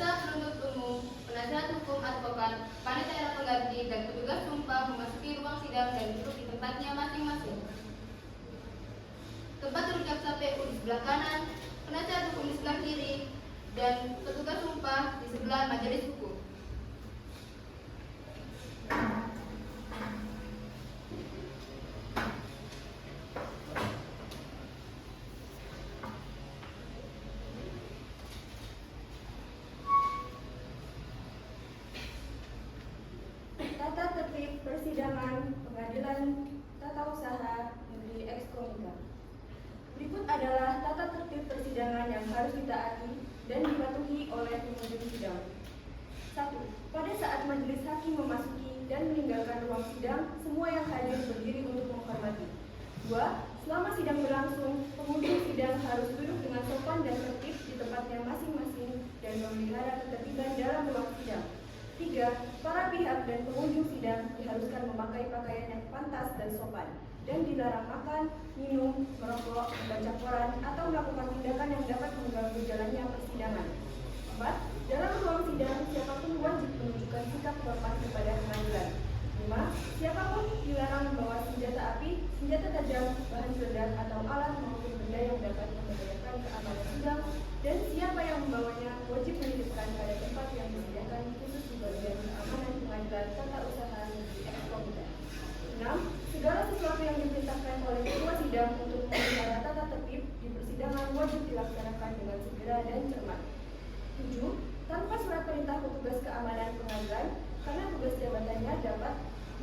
Jaksa penuntut umum, penasihat hukum, advokat, panitia pengganti, dan petugas sumpah memasuki ruang sidang dan duduk di tempatnya masing-masing. Tempat duduk jaksa PU di sebelah kanan, penasihat hukum di sebelah kiri, dan petugas sumpah di sebelah majelis hukum. Tata tertib persidangan Pengadilan Tata Usaha Negeri Ekskomika. Berikut adalah tata tertib persidangan yang harus ditaati dan dipatuhi oleh pengunjung sidang. 1. Pada saat majelis hakim memasuki dan meninggalkan ruang sidang, semua yang hadir berdiri untuk menghormati. 2. Selama sidang berlangsung, pengunjung sidang harus duduk dengan sopan dan tertib di tempatnya masing-masing dan memelihara ketertiban dalam ruang sidang. 3. Para pihak dan pengunjung sidang diharuskan memakai pakaian yang pantas dan sopan dan dilarang makan, minum, merokok, membaca koran, atau melakukan tindakan yang dapat mengganggu jalannya persidangan. 4. Dalam ruang sidang, siapapun wajib menunjukkan sikap hormat kepada pengadilan. 5. Siapapun dilarang membawa senjata api, senjata tajam, bahan peledak, atau alat maupun benda yang dapat membahayakan keamanan sidang, dan siapa yang membawanya wajib menitipkan pada tempat yang disediakan khusus di bagian keamanan pengadilan tata usaha negeri Ekskomika. 6. Segala sesuatu yang diperintahkan oleh ketua sidang untuk memelihara tata tertib di persidangan wajib dilaksanakan dengan segera dan cermat. 7. Tanpa surat perintah petugas keamanan pengadilan, karena tugas jabatannya dapat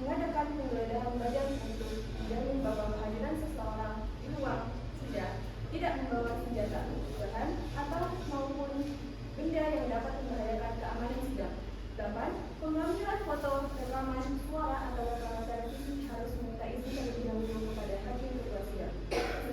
mengadakan penggeledahan badan untuk menjamin bahwa kehadiran seseorang di ruang sidang tidak membawa senjata, bahan, atau maupun benda yang dapat membahayakan keamanan sidang. 8. Pengambilan foto, rekaman, suara, atau rekaman televisi harus meminta izin terlebih dahulu kepada hakim ketua sidang.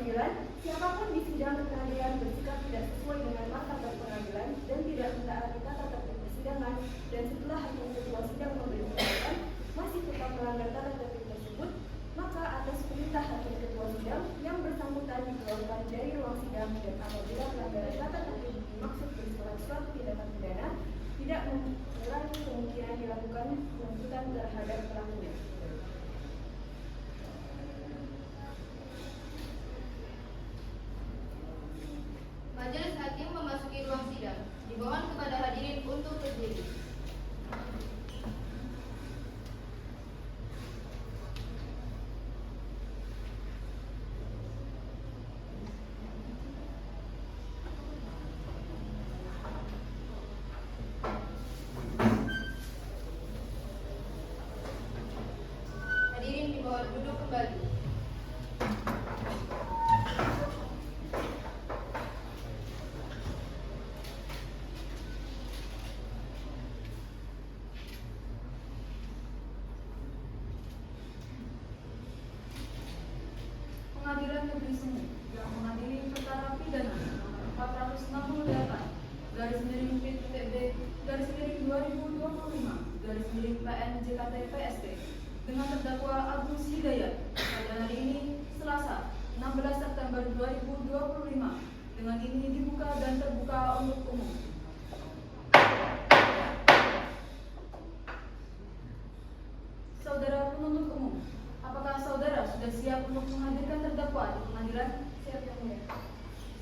9. Siapapun di sidang pengadilan bersikap tidak sesuai dengan martabat pengadilan dan tidak mentaati tata tertib persidangan, dan setelah hakim ketua sidang memberi penjelasan masih tetap melanggar tata tertib tersebut, maka atas perintah hakim ketua sidang yang bersangkutan dikeluarkan dari ruang sidang, dan apabila pelanggaran tata tertib dimaksud bersifat suatu tindakan pidana, tidak mengurangi kemungkinan dilakukan penuntutan terhadap pelakunya. Majelis hakim memasuki ruang sidang. Dimohon kepada hadirin untuk berdiri. Hadirin dimohon duduk kembali. Pengadilan Negeri Semu yang mengadili perkara pidana nomor 468 garis miring PTB garis miring 2025 garis miring PN JKT PST dengan terdakwa Agus Hidayat pada hari ini Selasa 16 September 2025 dengan ini dibuka dan terbuka untuk umum. Saudara penuntut umum, apakah saudara sudah siap untuk menghadirkan terdakwa di pengadilan? Siap, Yang Mulia.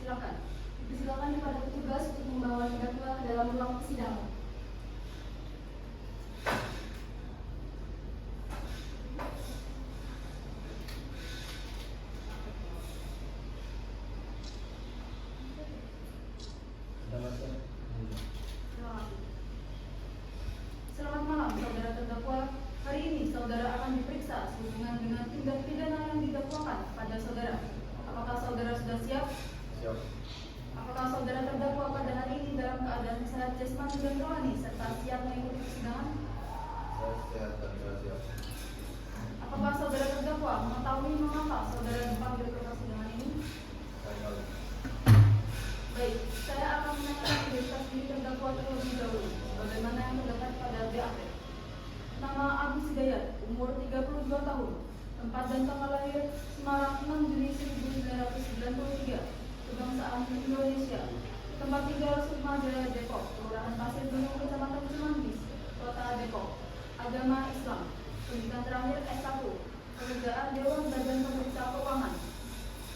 Silakan. Dipersilakan kepada petugas untuk membawa terdakwa ke dalam ruang persidangan. Selamat malam, saudara terdakwa. Hari ini saudara akan diperiksa sehubungan dengan tindak pidana yang didakwakan pada saudara. Apakah saudara sudah siap? Siap. Apakah saudara terdakwa pada hari ini dalam keadaan sehat jasmani dan rohani serta siap mengikuti persidangan? Saya sehat dan saya siap. Apakah saudara terdakwa mengetahui mengapa saudara dipanggil ke persidangan ini? Saya tahu. Baik, saya akan menanyakan identitas diri terdakwa terlebih dahulu, sebagaimana yang terdapat pada BAP. Nama Agus Hidayat, umur 32 tahun, tempat dan tanggal lahir Semarang 6 Juli 1993, kebangsaan Indonesia, tempat tinggal Sukma Jaya Depok, Kelurahan Pasir Gunung, Kecamatan Cimanggis, Kota Depok. Agama Islam. Pendidikan terakhir S1. Pekerjaan Dewan Badan Pemeriksa Keuangan.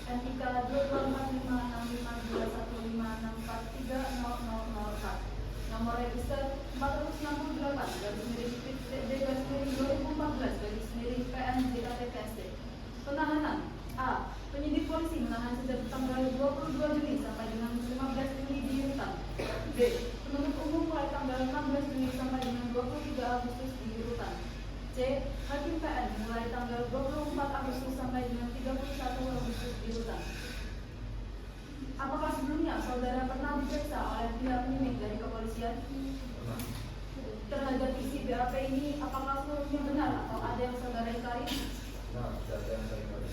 NIK 24559151436430004. Nomor register 468-2014-PN-JKTPSD. Penahanan. A. Penyidik polisi menahan sejak tanggal 22 Juni sampai dengan 15 Juni di rutan. B. Penuntut umum mulai tanggal 16 Juni sampai dengan 23 Agustus di rutan. C. Hakim PN mulai tanggal 24 Agustus sampai dengan 31 Agustus di rutan. Apakah sebelumnya saudara pernah diperiksa oleh pihak penyidik dari kepolisian? Pernah. Terhadap isi BAP ini, apakah seluruhnya benar atau ada yang saudara ingkari? Nah, data yang saya ingkari.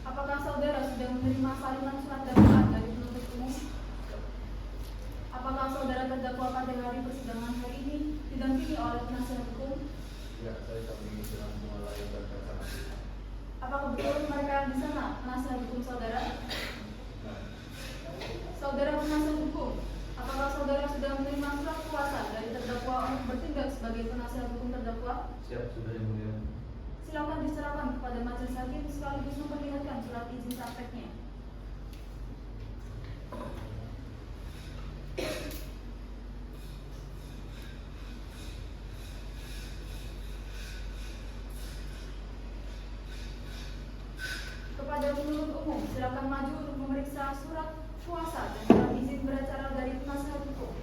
Apakah saudara sudah menerima salinan surat dakwaan dari penuntut umum? Apakah saudara terdakwa pada hari persidangan hari ini didampingi oleh penasihat hukum? Ya, saya dampingi dengan mulai dan pasangan. Apakah betul mereka yang di sana penasihat hukum saudara? Nah, Saudara penasihat hukum, apakah saudara sudah menerima surat kuasa dari terdakwa untuk bertindak sebagai penasihat hukum terdakwa? siap sudah yang mulia. Silakan diserahkan kepada majelis hakim sekaligus memperlihatkan surat izin prakteknya. Kepada penuntut umum, silakan maju untuk memeriksa surat kuasa dan surat izin beracara dari penasihat hukum.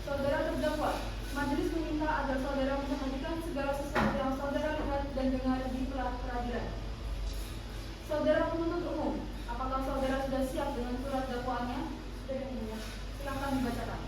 Saudara terdakwa, majelis meminta agar saudara memperhatikan segala sesuatu yang saudara lihat dan dengar di peradilan. Saudara penuntut umum, apakah saudara sudah siap dengan surat dakwaannya? Sudah, yang mulia. Silakan dibacakan.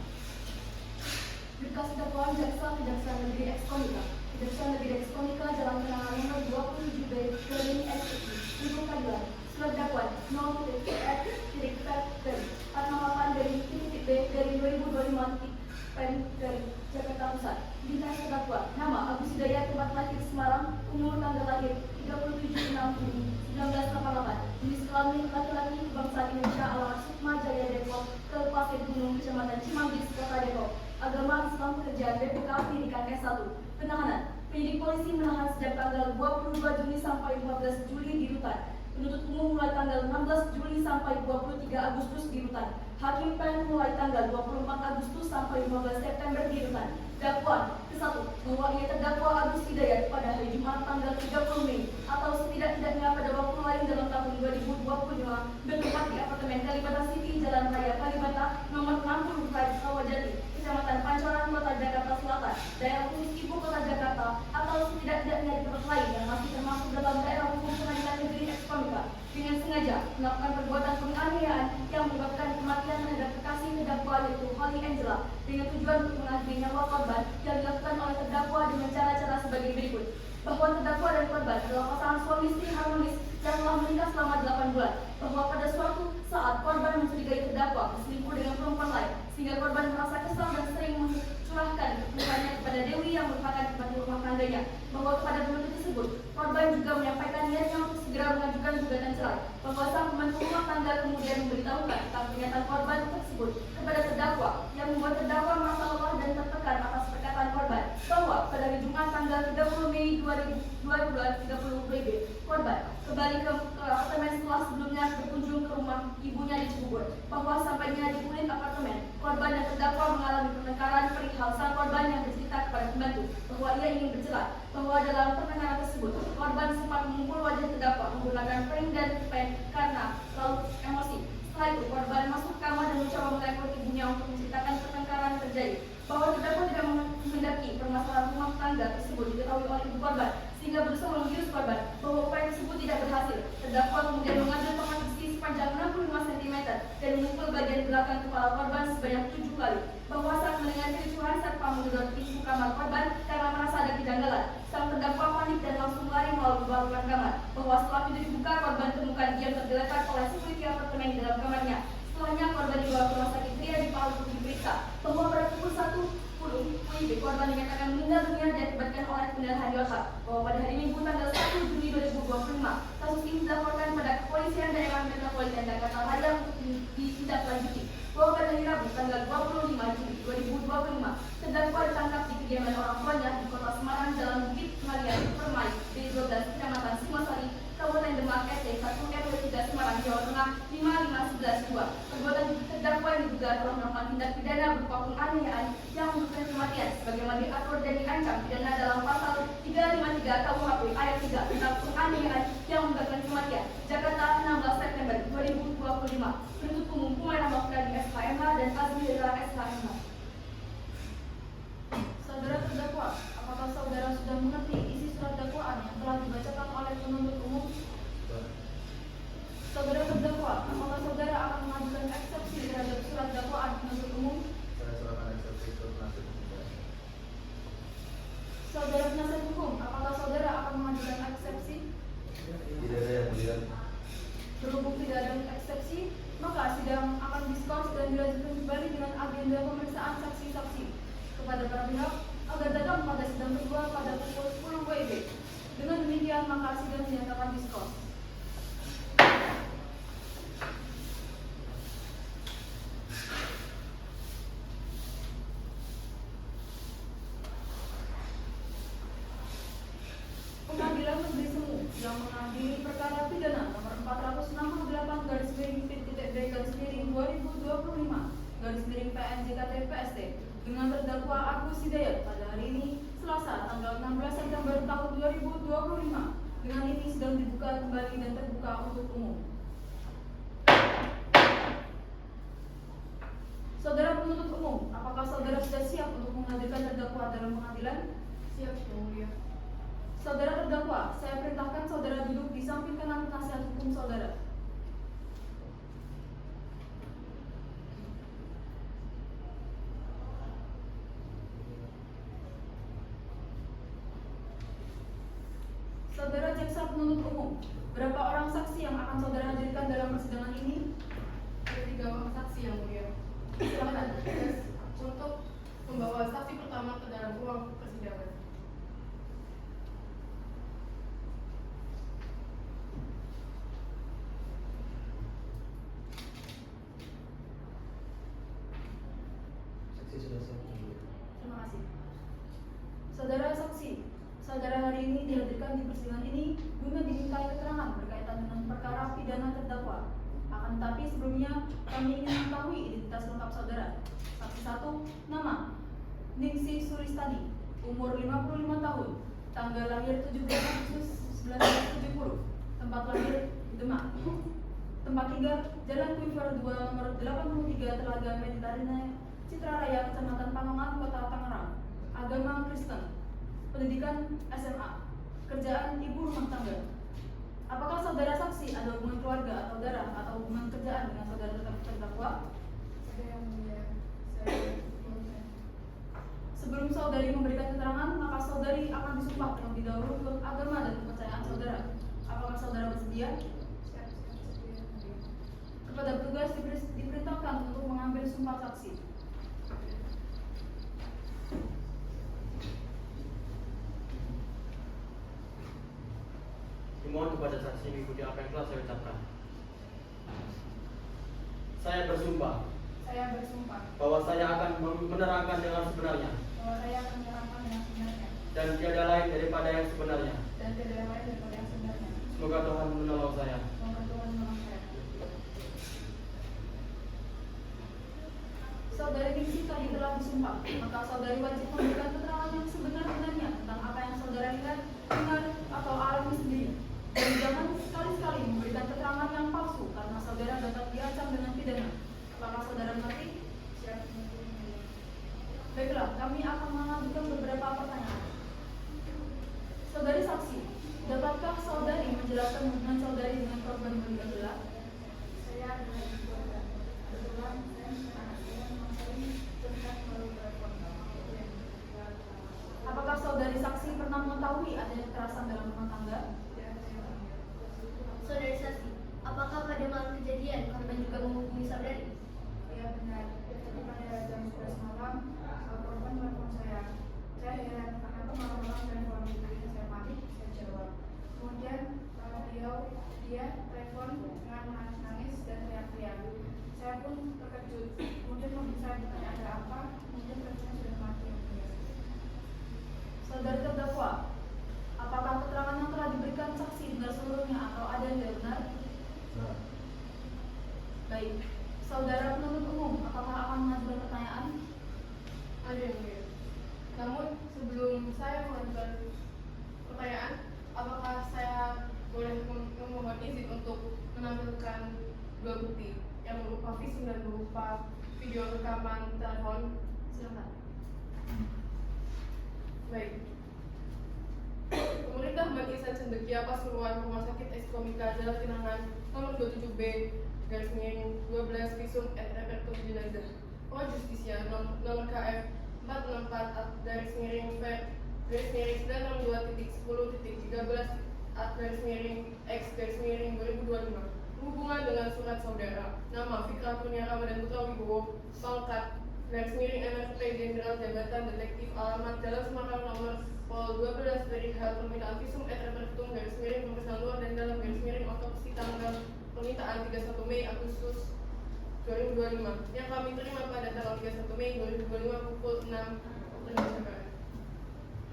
Berkas dakwaan jaksa Kejaksaan Negeri Ekskonika. Kejaksaan Negeri Ekskonika dalam penanganan nomor 27 dari Kelini SPI. Untuk panggilan surat dakwaan 0.F.48 dari titik B dari 2025 Pen dari Jakarta Pusat. Ditahan terdakwa nama Agus Hidayat, tempat lahir Semarang, umur tanggal lahir 37/6 Juni 1988, jenis kelamin laki-laki, kebangsaan Indonesia, alamat Sukma Jaya Depok, Pasir Gunung, Kecamatan Cimanggis, Kota Depok. Agama Islam, pekerjaan BPK, pendidikan S1. Penahanan. Penyidik polisi menahan sejak tanggal 22 Juni sampai 15 Juli di rutan. Penuntut umum mulai tanggal 16 Juli sampai 23 Agustus di rutan. Hakim PN mulai tanggal 24 Agustus sampai 15 September di rutan. Dakwaan ke-1 bahwa ia terdakwa Agus Hidayat pada hari Jumat tanggal 30 Mei atau setidak-tidaknya pada waktu lain dalam tahun 2025 bertempat di apartemen Kalibata City, Jalan Raya Kalibata, nomor 60 Sawajati, Kecamatan Pancoran, Kota Jakarta Selatan, daerah khusus Ibu Kota Jakarta, atau setidak-tidaknya di tempat lain yang masih termasuk dalam daerah hukum Pengadilan Negeri Ekskonika, dengan sengaja melakukan perbuatan penganiayaan yang menyebabkan kematian terhadap kekasih terdakwa yaitu Holly Angela dengan tujuan untuk mengakhiri nyawa korban yang dilakukan oleh terdakwa dengan cara-cara sebagai berikut. Bahwa terdakwa dan korban adalah pasangan suami istri harmonis yang telah menikah selama 8 bulan. Bahwa pada suatu saat korban mencurigai terdakwa berselingkuh dengan perempuan lain, sehingga korban merasa kesal dan sering mencurahkan keluhannya kepada Dewi yang merupakan pembantu rumah tangganya. Bahwa kepada penuntut tersebut, korban juga menyampaikan niatnya untuk segera mengajukan gugatan cerai. Bahwa sang pembantu rumah tangga kemudian memberitahukan tentang pernyataan korban tersebut kepada terdakwa, yang membuat terdakwa merasa lelah dan tertekan atas perkataan korban. Bahwa pada hari Jumat tanggal 30 Mei 2030 WIB, korban kembali ke apartemen setelah sebelumnya berkunjung ke rumah ibunya di Cibubur. Bahwa sampainya di unit apartemen, korban dan terdakwa mengalami pertengkaran perihal sang korban yang bercerita kepada pembantu bahwa ia ingin bercerai. Bahwa dalam pertengkaran tersebut, korban sempat memukul wajah terdakwa menggunakan pering dan pen karena terlalu emosi. Setelah itu, korban masuk ke kamar dan mencoba menelpon ibunya untuk menceritakan pertengkaran terjadi. Bahwa terdakwa tidak menghendaki permasalahan rumah tangga tersebut diketahui oleh ibu korban, sehingga berusaha membius korban. Bahwa upaya tersebut tidak berhasil. Terdakwa kemudian mengambil tongkat besi sepanjang 65 cm dan memukul bagian belakang kepala korban sebanyak 7 kali. Bahwa saat mendengar kericuhan satpam mendorong pintu kamar korban karena merasa ada kejanggalan. Sang terdakwa panik dan langsung lari melalui baluran kamar. Bahwa setelah pintu dibuka, korban temukan diam tergeletak oleh security apartemen di dalam kamarnya. Setelahnya korban dibawa ke rumah sakit Triadi Tanggal 25 Juli 2025, terdakwa ditangkap di kediaman orang tuanya di Kota Semarang, Jalan Bukit Maria Permai, D12, Kecamatan Singosari, Kabupaten Demak, RT 1 RW 3 Semarang, Jawa Tengah 55112. Perbuatan terdakwa yang diduga telah melakukan tindak pidana berupa penganiayaan yang menyebabkan kematian sebagaimana diatur dan diancam pidana dalam pasal 353 KUHP ayat 3 tentang penganiayaan yang menyebabkan kematian. Jakarta, 16 September 2025. Penuntut umum Kumail Mafdani SKMH dan Azmi adalah SKMH. Saudara terdakwa, apakah saudara sudah mengerti isi surat dakwaan yang telah dibacakan oleh penuntut umum? Saudara terdakwa, apakah saudara akan mengajukan eksepsi terhadap surat dakwaan penuntut umum? Saya serahkan eksepsi ke penasihat hukum saya. Saudara penasihat hukum, apakah saudara akan mengajukan eksepsi? Tidak ada yang melihat. Berhubung tidak ada eksepsi, maka sidang akan diskors dan dilanjutkan kembali dengan agenda pemeriksaan saksi-saksi kepada para pihak agar datang pada sidang kedua pada pukul 10 WIB. Dengan demikian, maka sidang dinyatakan diskors. Pengadilan Negeri Semu yang mengadili perkara pidana nomor 468-P-2025/PNJKT-PST dengan terdakwa Agus Hidayat pada hari ini Selasa tanggal 16 September tahun 2025. Dengan ini sedang dibuka kembali dan terbuka untuk umum. Saudara penuntut umum, apakah saudara sudah siap untuk menghadirkan terdakwa dalam pengadilan? Siap, Yang Mulia. Saudara terdakwa, saya perintahkan saudara duduk di samping kanan penasihat hukum saudara. Saudara jaksa penuntut umum, berapa orang saksi yang akan saudara hadirkan dalam persidangan ini? Ada 3 orang saksi, Yang Mulia. Silakan tugas untuk membawa saksi pertama ke dalam ruang persidangan. Saksi sudah siap. Terima kasih. Saudara saksi, saudara hari ini dihadirkan di persidangan ini guna dimintai keterangan berkaitan dengan perkara pidana terdakwa. Akan tetapi sebelumnya kami ingin mengetahui identitas lengkap saudara. Saksi 1, nama Ningsi Suristadi, umur 55 tahun, tanggal lahir 17 Agustus 1970, tempat lahir Demak. Tempat tinggal Jalan Kuifer 2 nomor 83 Telaga Mediterania, Citra Raya, Kecamatan Panongan, Kota Tangerang. Agama Kristen. Pendidikan SMA. Kerjaan ibu rumah tangga. Apakah saudara saksi ada hubungan keluarga atau darah atau hubungan kerjaan dengan saudara terdakwa? Ada, Yang Mulia. Saya Sebelum saudari memberikan keterangan, maka saudari akan disumpah terlebih dahulu menurut agama dan kepercayaan saudara. Apakah saudara bersedia? siap, Yang Mulia. Kepada petugas diperintahkan untuk mengambil sumpah saksi. Dimohon kepada saksi mengikuti apa yang telah saya ucapkan. Saya bersumpah Saya bersumpah bahwa saya akan menerangkan dengan sebenarnya bahwa saya akan menerangkan yang sebenarnya dan tiada lain daripada yang sebenarnya. dan tidak ada lain daripada yang sebenarnya. Semoga Tuhan menolong saya. Semoga Tuhan menolong saya. Saudari Ningsi tadi telah disumpah, maka saudari wajib memberikan keterangan yang sebenar-benarnya tentang apa yang saudara lihat, dengar, atau alami sendiri. Dan jangan sekali-sekali memberikan keterangan yang palsu karena saudara dapat diancam dengan pidana. Apakah saudara mengerti? Siap, Yang Mulia. Baiklah, kami akan mengajukan beberapa pertanyaan. Saudari saksi, dapatkah saudari menjelaskan hubungan saudari dengan korban Maria Bella? Saya adalah ibu keluarga. Kebetulan saya dan anak saya mengetahui tentang melalui telepon. Apakah saudari saksi pernah mengetahui adanya kekerasan dalam rumah tangga? Saudari saksi, apakah pada malam kejadian korban juga menghubungi saudari? Ya benar, tapi pada jam 11 malam korban telepon saya. Saya heran karena malam-malam telepon itu saya panik, saya jawab. Kemudian dia telepon dengan Saudara penuntut umum, apakah akan mengajukan pertanyaan? Ada yang mulia. Namun sebelum saya mengajukan pertanyaan, apakah saya boleh memohon izin untuk menampilkan dua bukti yang berupa visum dan berupa video rekaman telepon? Silakan. Baik. Pemerintah Ihsan Cendekia Pasuruan Rumah Sakit Ekskomika Jalan Tinangan nomor 27B garis miring 12 visum et repertum jenazah. Pro Justisia nomor KF 464 garis miring per garis miring 962.10.13 garis miring X garis miring 2025 berhubungan dengan surat saudara nama Fikra Kurnia Ramadan Putra Wibowo pangkat garis miring MSP Jenderal Jabatan Detektif alamat Jalan Semarang nomor 12 dari hal permintaan visum et repertum garis miring pemeriksaan luar dan dalam garis miring otopsi tanggal permintaan 31 Mei Agustus 2025 yang kami terima pada tanggal 31 Mei 2025 pukul 6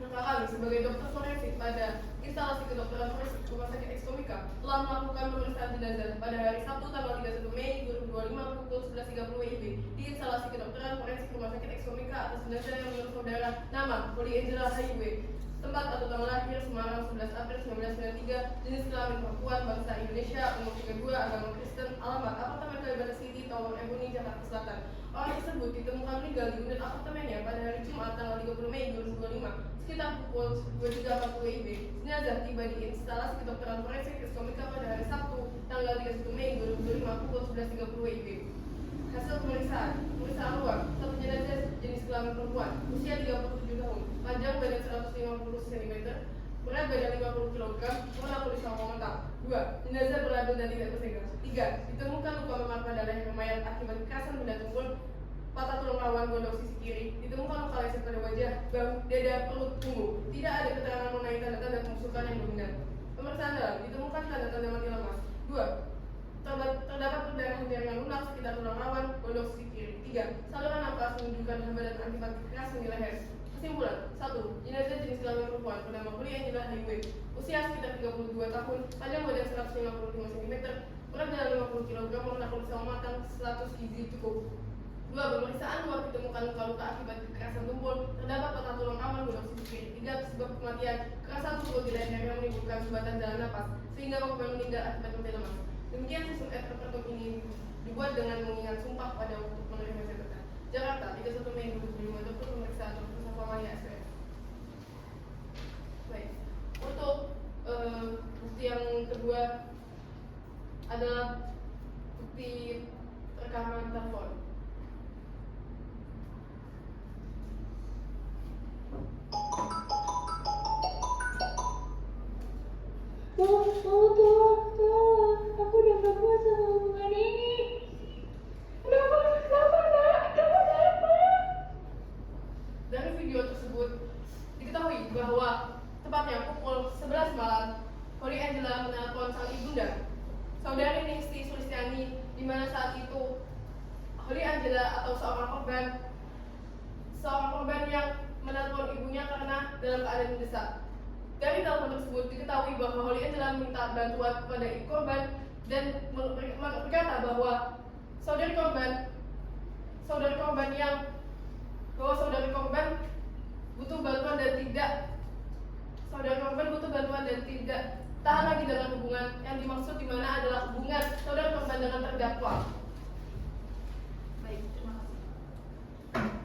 Maka kami sebagai dokter forensik pada instalasi kedokteran forensik Rumah Sakit Ekskomika telah melakukan pemeriksaan jenazah pada hari Sabtu tanggal 31 Mei 2025 pukul 11.30 WIB di instalasi kedokteran forensik Rumah Sakit Ekskomika atas jenazah yang menurut saudara nama Poli Angela Highway, tempat atau tanggal lahir Semarang 11 April 1993, jenis kelamin perempuan, bangsa Indonesia, umur 32, agama Kristen, alamat apartemen Kalibata City, Tower Ebony, Jakarta Selatan. Orang tersebut ditemukan meninggal di unit apartemennya pada hari Jumat tanggal 30 Mei 2025 sekitar pukul 23.40 WIB. Jenazah tiba di instalasi kedokteran forensik Ekskomika pada hari Sabtu tanggal 31 Mei 2025 pukul 11.30 WIB. Hasil pemeriksaan luar, satu jenazah jenis kelamin perempuan, usia 37 tahun, panjang badan 150 cm, berat badan 50 kg, warna kulit sama mentah. 2. Jenazah berlabel dan tidak bersegel. 3. Ditemukan luka memar pada leher mayat akibat kekerasan benda tumpul, patah tulang rawan gondok sisi kiri, ditemukan luka leset pada wajah, bahu, dada, perut, punggung. Tidak ada keterangan mengenai tanda-tanda pembusukan yang dominan. Pemeriksaan dalam, ditemukan tanda-tanda mati lemas. 2. Terdapat perdarahan jaringan lunak sekitar tulang rawan, gondok sisi kiri. 3. Saluran nafas menunjukkan hambatan akibat kekerasan di leher. Kesimpulan, 1. Jenazah jenis kelamin perempuan bernama Poli Angela Highway, usia sekitar 32 tahun, panjang badan 155 cm, berat badan 50 kg, warna kulit sawo matang, status gizi cukup. 2. Pemeriksaan luar ditemukan luka-luka akibat kekerasan tumpul, terdapat patah tulang rawan gondok sisi kiri. 3. Sebab kematian, kekerasan tumpul di leher yang menimbulkan sumbatan jalan napas, sehingga korban meninggal akibat mati lemas. Demikian visum et repertum ini dibuat dengan mengingat sumpah pada waktu menerima jabatan. Jakarta, 31 Mei 2025, Dokter Pemeriksaan Dr. Safamaya SPM. Baik, untuk bukti yang kedua adalah bukti rekaman telepon. Tolong, aku udah gak kuat sama hubungan ini. Kenapa, Dari video tersebut diketahui bahwa tepatnya pukul 11 malam, Poli Angela menelpon sang ibunda, saudari Ningsi Sulistiani, di mana saat itu Poli Angela atau seorang korban yang menelpon ibunya karena dalam keadaan mendesak. Dari telepon tersebut diketahui bahwa Holly Angela meminta bantuan kepada ibu korban dan berkata bahwa saudari korban butuh bantuan dan tidak tahan lagi dengan hubungan yang dimaksud di mana adalah hubungan saudari korban dengan terdakwa. Baik, terima kasih.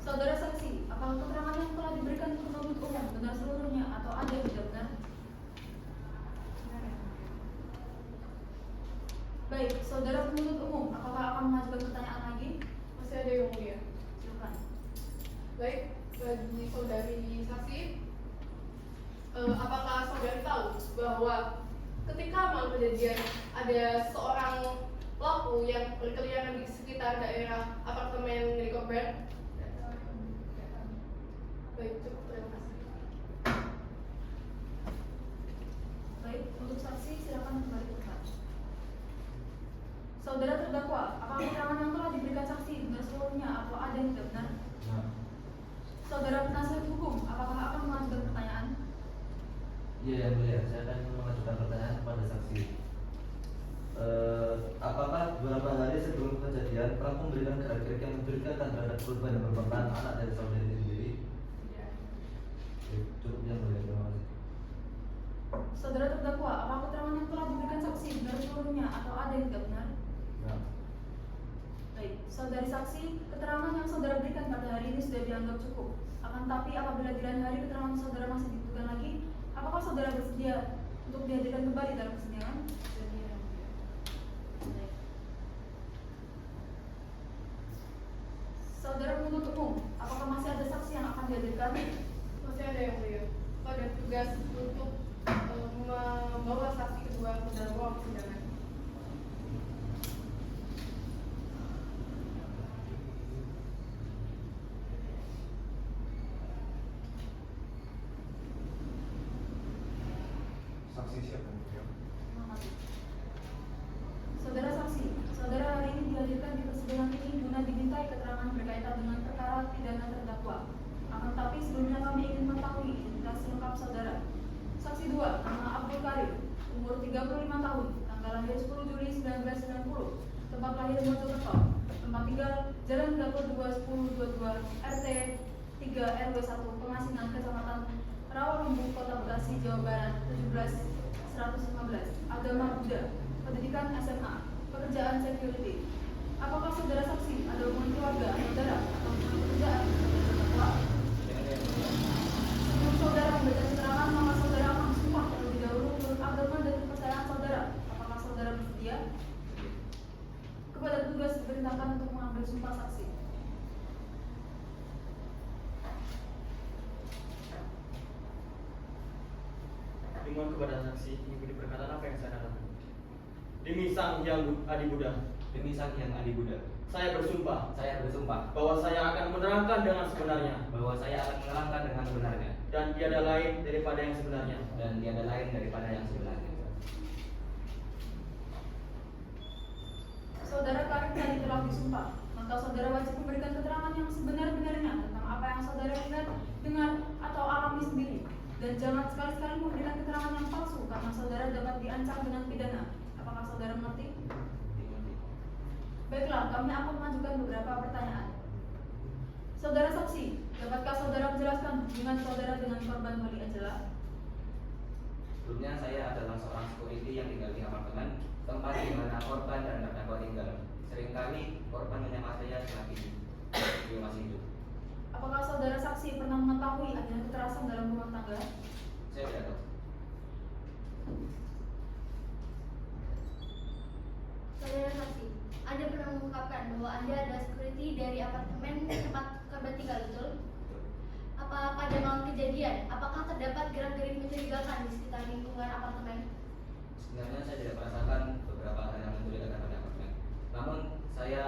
Saudara saksi, apakah keterangan yang telah diberikan penuntut umum benar seluruhnya atau ada yang tidak benar? Baik, saudara penuntut umum, apakah akan mengajukan pertanyaan lagi? Masih ada yang mulia. Silakan. Baik, bagi saudari saksi, apakah saudari tahu bahwa ketika malam kejadian ada seorang pelaku yang berkeliaran di sekitar daerah apartemen milik korban? Baik, cukup, terima kasih. Baik, untuk saksi silakan kembali ke tempat. Saudara terdakwa, apakah keterangan yang telah diberikan saksi benar seluruhnya atau ada yang tidak benar? Saudara penasihat hukum, apakah akan mengajukan pertanyaan? Iya, yang mulia, saya akan mengajukan pertanyaan kepada saksi. Apa apakah beberapa hari sebelum kejadian pelaku memberikan gerak-gerik yang mencurigakan terhadap korban yang merupakan anak dari saudari sendiri? Tidak. Oke, cukup yang mulia, terima kasih. Saudara terdakwa, apa keterangan yang telah diberikan saksi benar seluruhnya atau ada yang tidak benar? Nah, Baik, saudari saksi, keterangan yang saudara berikan pada hari ini sudah dianggap cukup. Akan tapi apabila di lain hari keterangan saudara masih dibutuhkan lagi, apakah saudara bersedia untuk dihadirkan kembali dalam persidangan? Bersedia. Baik. Saudara penuntut umum, apakah masih ada saksi yang akan dihadirkan? Masih ada yang mulia. Pada tugas untuk membawa saksi kedua ke dalam ruang persidangan. saksi siapa yang mulia? Terima kasih. Saudara saksi, saudara hari ini dihadirkan di persidangan ini guna dimintai keterangan berkaitan dengan perkara pidana terdakwa. Akan tapi sebelumnya kami ingin mengetahui identitas lengkap saudara. Saksi 2, nama Abdul Karim, umur 35 tahun, tanggal lahir 10 Juli 1990, tempat lahir Mojokerto, tempat tinggal Jalan Dapur 2 1022 RT 3 RW 1 Pengasingan, Kecamatan Rawalumbu, Kota Bekasi, Jawa Barat 17115, agama Buddha, pendidikan SMA, pekerjaan security. Apakah saudara saksi ada hubungan keluarga, saudara, atau hubungan pekerjaan dengan terdakwa? Sebelum saudara memberikan keterangan, maka saudara akan bersumpah terlebih dahulu menurut agama dan kepercayaan saudara. Apakah saudara bersedia? Kepada petugas diperintahkan untuk mengambil sumpah saksi. Dimohon kepada saksi mengikuti perkataan apa yang saya katakan. Demi Sang Hyang Adi Buddha, Demi Sang Hyang Adi Buddha, saya bersumpah saya bersumpah bahwa saya akan menerangkan dengan sebenarnya bahwa saya akan menerangkan dengan sebenarnya dan tiada lain daripada yang sebenarnya. dan tiada lain daripada yang sebenarnya. Saudara Karim tadi telah disumpah, maka saudara wajib memberikan keterangan yang sebenar-benarnya tentang apa yang saudara lihat, dengar, atau alami sendiri. Dan jangan sekali-sekali memberikan keterangan yang palsu karena saudara dapat diancam dengan pidana. Apakah saudara mengerti? Baiklah, kami akan mengajukan beberapa pertanyaan. Saudara saksi, dapatkah saudara menjelaskan hubungan saudara dengan korban Wali Angela? Sebelumnya saya adalah seorang security yang tinggal di apartemen tempat di mana korban dan terdakwa tinggal. Seringkali korban menyapa saya selagi beliau masih hidup. Apakah saudara saksi pernah mengetahui adanya kekerasan dalam rumah tangga? Saya tidak tahu. Saudara saksi, Anda pernah mengungkapkan bahwa Anda adalah security dari apartemen tempat korban tinggal, betul? Apa pada malam kejadian, apakah terdapat gerak-gerik mencurigakan di sekitar lingkungan apartemen? Sebenarnya saya tidak merasakan beberapa hal yang mencurigakan pada apartemen. Namun saya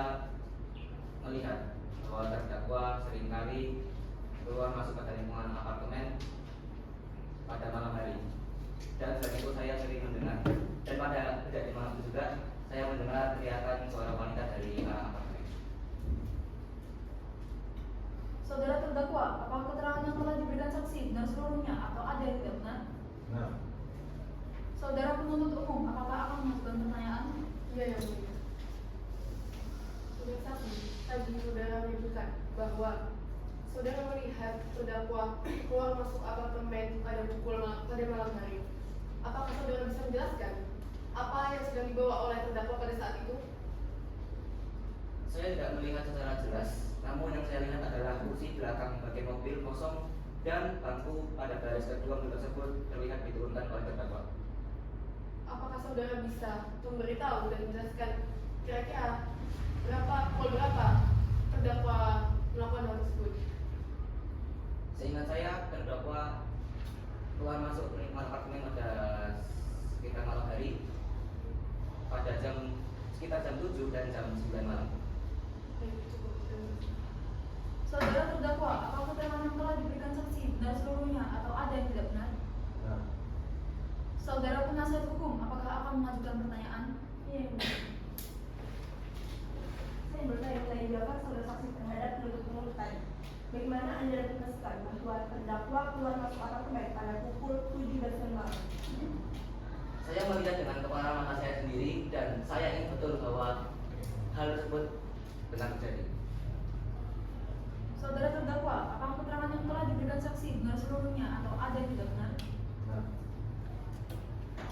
melihat bahwa terdakwa seringkali keluar masuk pada lingkungan apartemen pada malam hari. Dan selain itu saya sering mendengar, dan pada kejadian malam itu juga saya mendengar teriakan suara wanita dari arah apartemen. Saudara terdakwa, apakah keterangan yang telah diberikan saksi benar seluruhnya atau ada yang tidak benar? Nah, Saudara penuntut umum, apakah akan mengajukan pertanyaan? Iya, yang mulia. Saudara saksi, tadi saudara menyebutkan bahwa saudara melihat terdakwa keluar masuk apartemen pada malam hari. Apakah saudara bisa menjelaskan apa yang sedang dibawa oleh terdakwa pada saat itu? Saya tidak melihat secara jelas, namun yang saya lihat adalah kursi belakang bagian mobil kosong dan bangku pada baris kedua mobil tersebut terlihat diturunkan oleh terdakwa. Apakah saudara bisa memberitahu dan menjelaskan kira-kira pukul berapa terdakwa melakukan hal tersebut? Seingat saya terdakwa keluar masuk lingkungan apartemen pada sekitar malam hari pada sekitar jam 7 dan jam 9 malam. Baik, cukup. Saudara terdakwa, apakah keterangan yang telah diberikan saksi benar seluruhnya atau ada yang tidak benar? nah, Saudara penasihat hukum, apakah akan mengajukan pertanyaan? Iya, Bu. Saya bertanya-tanya jawab saudara saksi terhadap penuntut umum tadi. Bagaimana Anda dapat memastikan bahwa terdakwa keluar masuk apartemen pada pukul 7 dan 9 malam? Saya melihat dengan kepala mata saya sendiri dan saya ingin betul bahwa hal tersebut benar terjadi. Saudara terdakwa, apakah keterangan yang telah diberikan saksi benar seluruhnya atau ada yang tidak benar? Benar.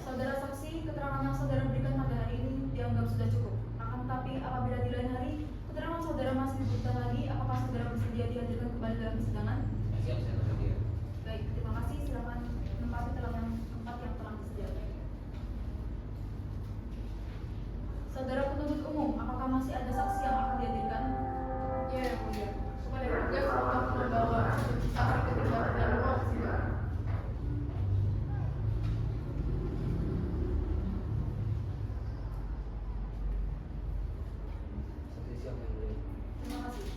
Saudara saksi, keterangan yang saudara berikan pada hari ini dianggap sudah cukup. Akan tetapi apabila di lain hari keterangan saudara masih dibutuhkan lagi, apakah saudara bersedia dihadirkan kembali dalam persidangan? Siap, saya bersedia. Baik, terima kasih. Silakan menempati tempat yang telah disediakan. Saudara penuntut umum, apakah masih ada saksi yang akan dihadirkan? Ya, yang mulia. Kepada petugas untuk membawa saksi ketiga terdakwa ke sidang. Saksi siap, yang mulia. Terima kasih.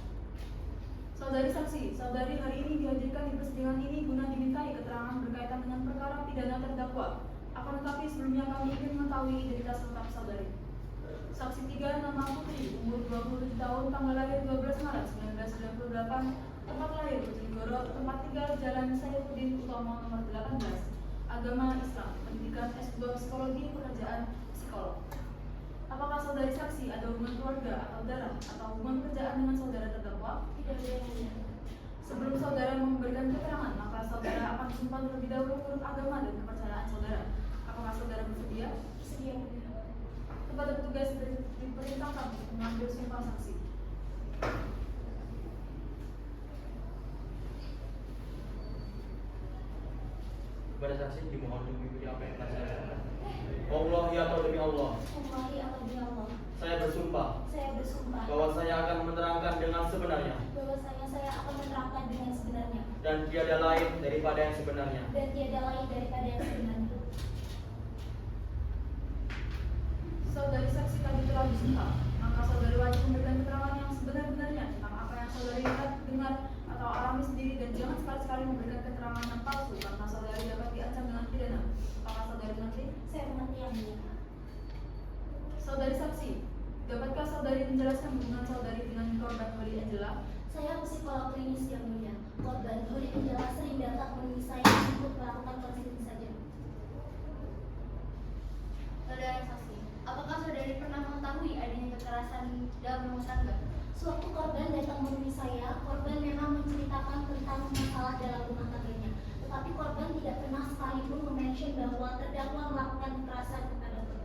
Saudari saksi, saudari hari ini dihadirkan di persidangan ini guna dimintai keterangan berkaitan dengan perkara pidana terdakwa. Akan tetapi sebelumnya kami ingin mengetahui identitas lengkap saudari. Saksi 3 nama Putri, umur 27 tahun, tanggal lahir 12 Maret 1998, tempat lahir Bojonegoro, tempat tinggal Jalan Saifuddin Utomo nomor 18, agama Islam, pendidikan S2 Psikologi, pekerjaan psikolog. Apakah saudari saksi ada hubungan keluarga atau darah atau hubungan pekerjaan dengan saudara terdakwa? Tidak ada yang mulia. Sebelum saudara memberikan keterangan, maka saudara akan disumpah terlebih dahulu menurut agama dan kepercayaan saudara. Apakah saudara bersedia? Bersedia, mulia. Kepada petugas diperintahkan untuk mengambil sumpah saksi. Kepada saksi dimohon untuk mengikuti apa yang telah saya katakan. Allah ya atau demi Allah. Wallahi atau demi Allah. Saya bersumpah Saya bersumpah bahwa saya akan menerangkan dengan sebenarnya bahwasanya saya akan menerangkan dengan sebenarnya dan tiada lain daripada yang sebenarnya. dan tiada lain daripada yang sebenarnya. Saudari saksi tadi telah disumpah, maka saudari wajib memberikan keterangan yang sebenar-benarnya tentang apa yang saudari lihat, dengar, atau alami sendiri dan jangan sekali-sekali memberikan keterangan yang palsu karena saudari dapat diancam dengan pidana. Apakah saudari mengerti? Saya mengerti yang mulia. Saudari saksi, dapatkah saudari menjelaskan hubungan saudari dengan korban Holly Angela? Saya psikolog klinis yang mulia. Korban Holly Angela sering datang menemui saya untuk melakukan konseling saja. Saudara saksi, apakah saudari pernah mengetahui adanya kekerasan dalam rumah tangga? Sewaktu korban datang menemui saya, korban memang menceritakan tentang masalah dalam rumah tangganya. Tetapi korban tidak pernah sekalipun mention bahwa terdakwa melakukan kekerasan kepada korban.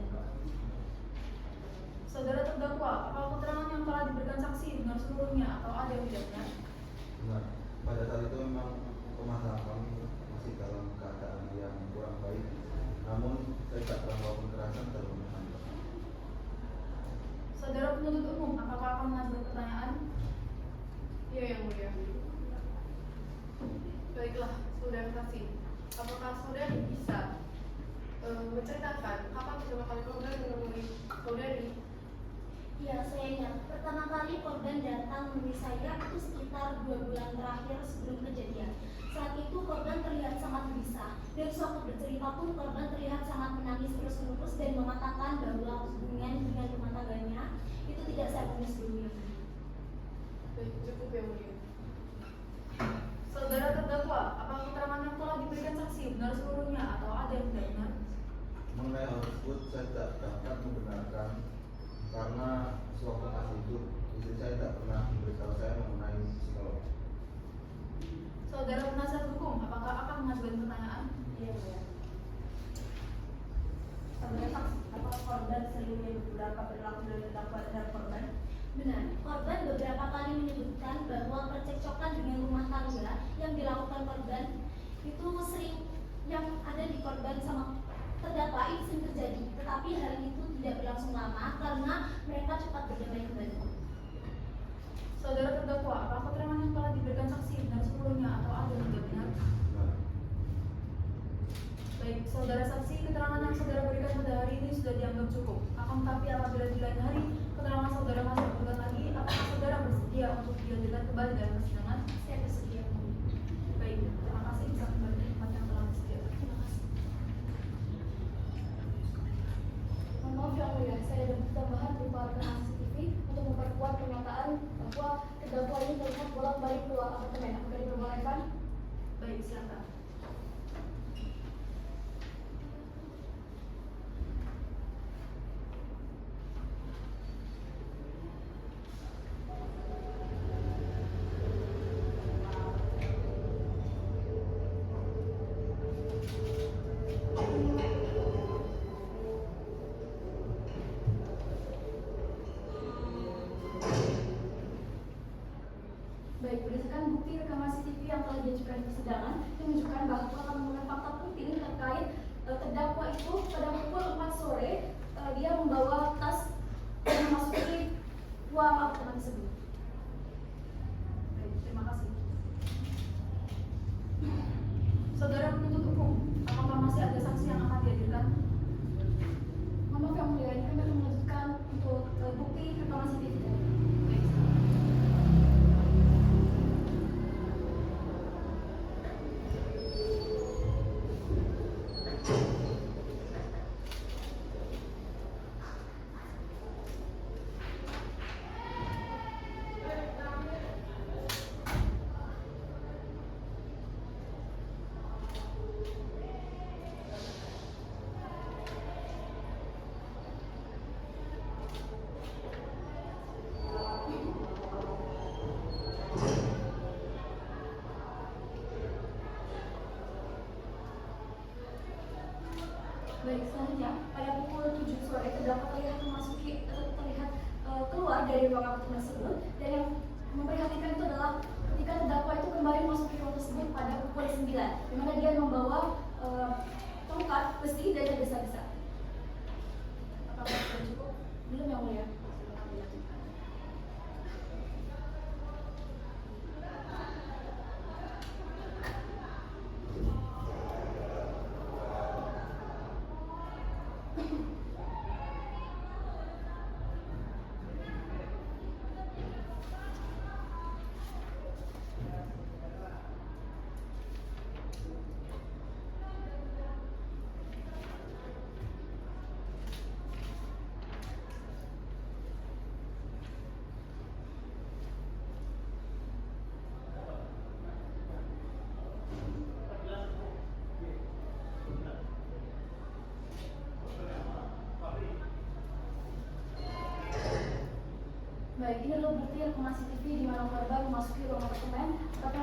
Saudara terdakwa, apakah keterangan yang telah diberikan saksi benar seluruhnya atau ada yang tidak benar? Benar. Pada saat itu memang rumah tangga kami masih dalam keadaan yang kurang baik. Namun saya tak pernah melakukan kekerasan terhadap rumah tangga. Saudara penuntut umum, apakah akan mengajukan pertanyaan? Ya, yang mulia. Baiklah, saudara saksi. Apakah saudari bisa menceritakan kapan pertama kali korban menemui saudari? Ya, saya ingat. Pertama kali korban datang menemui saya itu sekitar 2 bulan terakhir sebelum kejadian. Saat itu korban terlihat sangat gelisah. Dan sewaktu bercerita pun korban terlihat sangat menangis terus-menerus dan mengatakan bahwa hubungan dengan rumah tangganya itu tidak seharusnya sebelumnya. Baik, cukup yang mulia. Saudara terdakwa, apakah keterangan yang telah diberikan saksi benar seluruhnya atau ada yang tidak benar? Mengenai hal tersebut saya tidak dapat membenarkan karena sewaktu pas itu istri saya tidak pernah memberitahu saya mengenai psikolog. Saudara penasihat hukum, apakah akan mengajukan pertanyaan? Iya, mulia. Saudara saksi, apakah korban sering beberapa perilaku dari terdakwa terhadap korban? Benar, korban beberapa kali menyebutkan bahwa percekcokan dengan rumah tangga yang dilakukan korban itu sering yang ada di korban sama terdakwa itu sering terjadi. Tetapi hal itu tidak berlangsung lama karena mereka cepat berdamai kembali. Saudara terdakwa, apakah keterangan yang telah diberikan saksi benar seluruhnya atau ada yang tidak benar? Benar. Baik, saudara saksi, keterangan yang saudara berikan pada hari ini sudah dianggap cukup. Akan tetapi apabila di lain hari keterangan saudara masih diperlukan lagi, apakah saudara bersedia untuk dihadirkan kembali dalam persidangan? Saya bersedia. Baik, terima kasih. Bisa kembali ke tempat yang telah disediakan. Terima kasih. Mohon maaf yang mulia, saya ada tambahan berupa rekaman CCTV untuk memperkuat pernyataan bahwa terdakwa ini terlihat bolak-balik keluar apartemen. Apakah diperbolehkan? Baik, silakan. Baik, berdasarkan bukti rekaman CCTV yang telah diajukan di persidangan yang menunjukkan bahwa kandungan fakta penting terkait terdakwa itu pada pukul 4 sore dia membawa tas dan memasuki ruang apartemen tersebut. Baik, terima kasih. Saudara penuntut hukum, apakah masih ada saksi yang akan dihadirkan? Mohon maaf yang mulia, ini kami akan melanjutkan untuk bukti rekaman CCTV tadi. Baik. Baik, selanjutnya pada pukul 7 sore terdakwa terlihat keluar dari ruang apartemen tersebut, dan yang memprihatinkan itu adalah ketika terdakwa itu kembali memasuki ruang tersebut pada pukul 9, di mana dia membawa tongkat besi dan yang besar-besar. Apakah sudah cukup? Belum yang mulia. Silakan dilanjutkan. Baik, ini adalah bukti rekaman CCTV di mana korban memasuki ruang apartemen tepatnya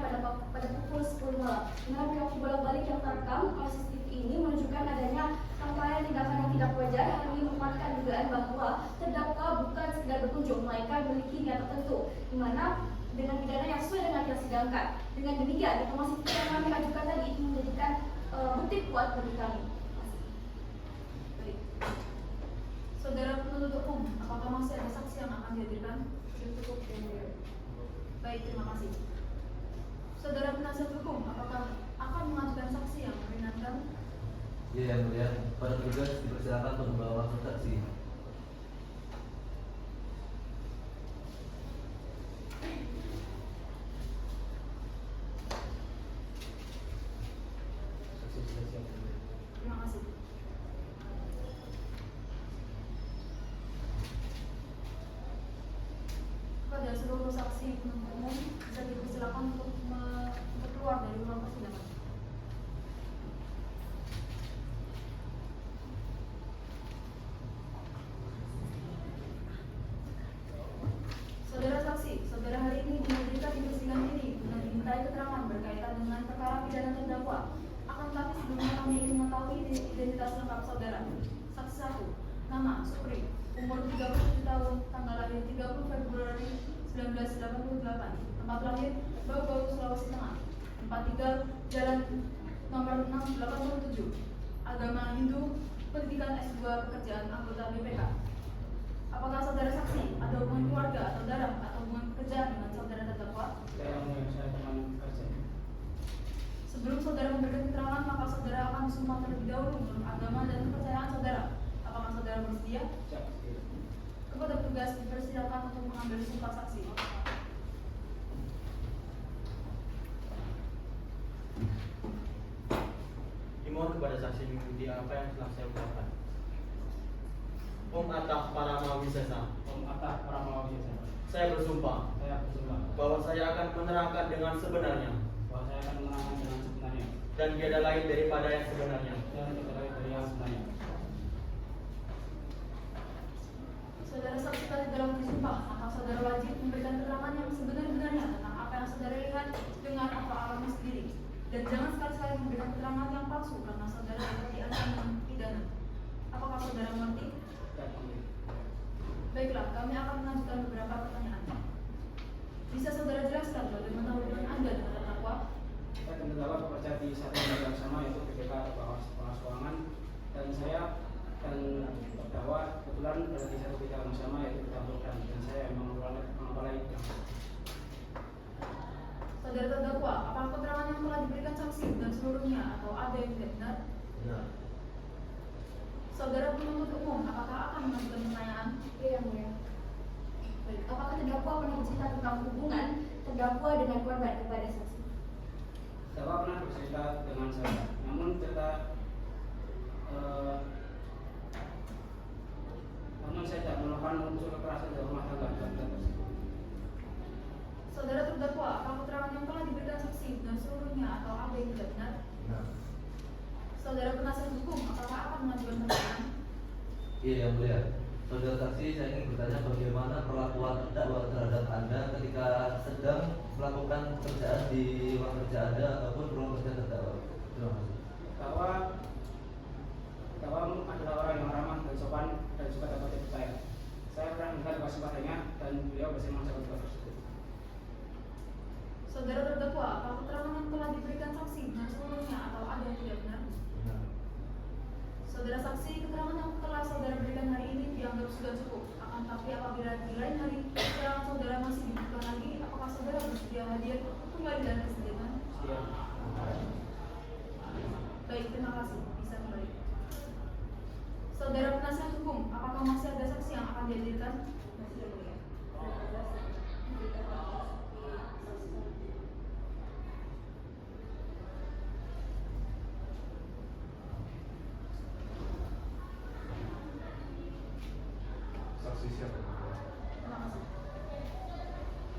pada pukul 10 malam. Di mana perilaku bolak-balik yang terekam oleh CCTV ini menunjukkan adanya rangkaian tindakan yang tidak wajar. Hal ini menguatkan dugaan bahwa terdakwa bukan sekedar berkunjung, melainkan memiliki niat tertentu, di mana dengan pidana yang sesuai dengan yang disidangkan. Dengan demikian, rekaman CCTV yang kami ajukan tadi menjadikan bukti kuat bagi kami. Baik. Saudara penuntut umum, apakah masih ada saksi yang akan dihadirkan? Cukup yang mulia. Baik, terima kasih. Saudara penasihat hukum, apakah akan mengajukan saksi yang meringankan? Iya yang mulia, pada tugas dipersilakan untuk membawa saksi. Terima kasih. Kepada seluruh saksi penuntut umum bisa dipersilakan untuk keluar dari ruang persidangan. Saudara saksi, saudara hari ini dihadirkan di persidangan ini dengan dimintai keterangan berkaitan dengan perkara pidana terdakwa. Akan tetapi sebelumnya kami ingin mengetahui identitas lengkap saudara. Saksi 1, nama Supri, umur 37 tahun, tanggal lahir 30 Februari 1988, tempat lahir Bau-Bau, Sulawesi Tengah, tempat tinggal Jalan nomor 687, agama Hindu, pendidikan S2, pekerjaan anggota BPK. Apakah saudara saksi ada hubungan keluarga atau darah atau hubungan pekerjaan dengan saudara terdakwa? Saya teman kerja. Sebelum saudara memberikan keterangan, maka saudara akan disumpah terlebih dahulu menurut agama dan kepercayaan saudara. Apakah saudara bersedia? Kepada petugas dipersilakan untuk mengambil sumpah saksi. Dimohon kepada saksi mengikuti apa yang telah saya ucapkan. Om Atta Paramawisesa. Saya bersumpah bahwa saya akan menerangkan dengan sebenarnya dan tiada lain daripada yang sebenarnya. Saudara saksi tadi dalam disumpah, maka saudara wajib memberikan keterangan yang sebenar-benarnya tentang apa yang saudara lihat dengan apa alami sendiri. Dan jangan sekali-sekali memberikan keterangan yang palsu karena saudara dapat diancam pidana. Apakah saudara mengerti? Baiklah, kami akan melanjutkan beberapa pertanyaan. Bisa saudara jelaskan bagaimana hubungan Anda dengan terdakwa? Saya dan terdakwa bekerja di satu lembaga yang sama, yaitu BPK atau Pengawas Keuangan, dan saya dan terdakwa kebetulan berada di satu bidang yang sama, yaitu bidang program, dan saya memang mengawali bidang. Saudara terdakwa, apakah keterangan yang telah diberikan saksi dan seluruhnya atau ada yang tidak benar? Benar. Saudara penuntut umum, apakah akan mengajukan pertanyaan? Iya, yang mulia. Baik, apakah terdakwa pernah bercerita tentang hubungan terdakwa dengan korban kepada saksi? Terdakwa pernah bercerita dengan saya, namun saya tidak melakukan unsur kekerasan dalam rumah tangga pada tersebut. Saudara terdakwa, apakah keterangan yang telah diberikan saksi dan seluruhnya atau ada yang tidak benar? Benar. Saudara penasihat hukum, apakah akan mengajukan pertanyaan? Iya, yang mulia. Saudara saksi, saya ingin bertanya bagaimana perlakuan terdakwa terhadap Anda ketika sedang melakukan pekerjaan di ruang kerja Anda ataupun ruang kerja terdakwa. Terima kasih. Terdakwa adalah orang yang ramah dan sopan dan juga dapat dipercaya. Saya pernah melihat kepadanya dan beliau bersama sahabat tersebut. Saudara terdakwa, apakah keterangan yang telah diberikan saksi dan seluruhnya atau ada yang tidak benar? Benar. Saudara saksi, keterangan yang telah saudara berikan hari ini dianggap sudah cukup. Akan tapi apabila di lain hari keterangan saudara masih dibutuhkan lagi, apakah saudara bersedia hadir kembali dalam persidangan? Setia. Baik, terima kasih. Bisa kembali. Saudara penasihat hukum, apakah masih ada saksi yang akan dihadirkan? Masih yang mulia. Saksi siapa? Terima kasih.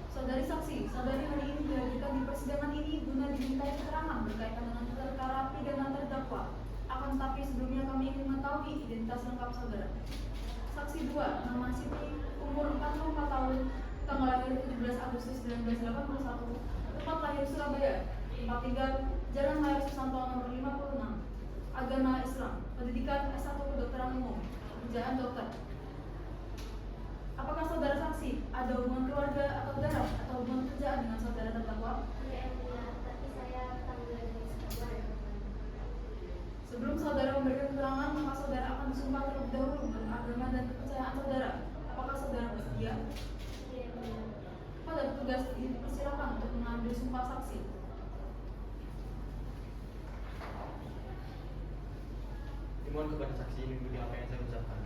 Saudari saksi, saudari hari ini dihadirkan di persidangan ini guna dimintai keterangan berkaitan dengan perkara pidana terdakwa. Akan tapi sebelumnya kami ingin mengetahui identitas lengkap saudara. Saksi 2, nama Siti, umur 44 tahun, tanggal lahir 17 Agustus 1981, tempat lahir Surabaya, tempat tinggal Jalan Layar Susanto nomor 56, agama Islam, pendidikan S1 kedokteran umum, pekerjaan dokter. Apakah saudara saksi ada hubungan keluarga atau darah atau hubungan kerjaan dengan saudara terdakwa? Iya, yang mulia, tapi saya tahu dari sekolah. Sebelum saudara memberikan keterangan, maka saudara akan disumpah terlebih dahulu menurut agama dan kepercayaan saudara. Apakah saudara bersedia? Iya, yang mulia. Pada petugas dipersilakan untuk mengambil sumpah saksi. Dimohon kepada saksi mengikuti apa yang saya ucapkan.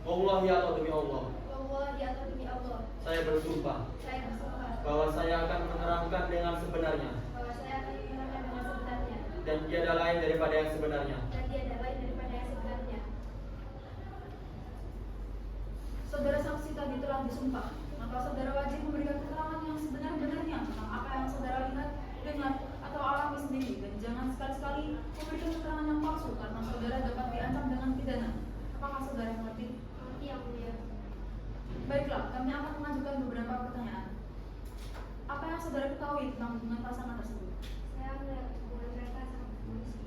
Allah ya atau demi Allah. Allah di atas demi Allah. Saya bersumpah Saya bersumpah bahwa saya akan menerangkan dengan sebenarnya bahwa saya akan menerangkan dengan sebenarnya dan tiada lain daripada yang sebenarnya. dan tiada lain daripada yang sebenarnya. Saudara saksi tadi telah disumpah, maka saudara wajib memberikan keterangan yang sebenar-benarnya tentang apa yang saudara lihat, dengar, atau alami sendiri, dan jangan sekali-sekali memberikan keterangan yang palsu karena saudara dapat diancam dengan pidana. Apakah saudara mengerti? Mengerti yang mulia. Baiklah, kami akan mengajukan beberapa pertanyaan. Apa yang saudara ketahui tentang hubungan pasangan tersebut? Saya melihat hubungan mereka sangat polisi.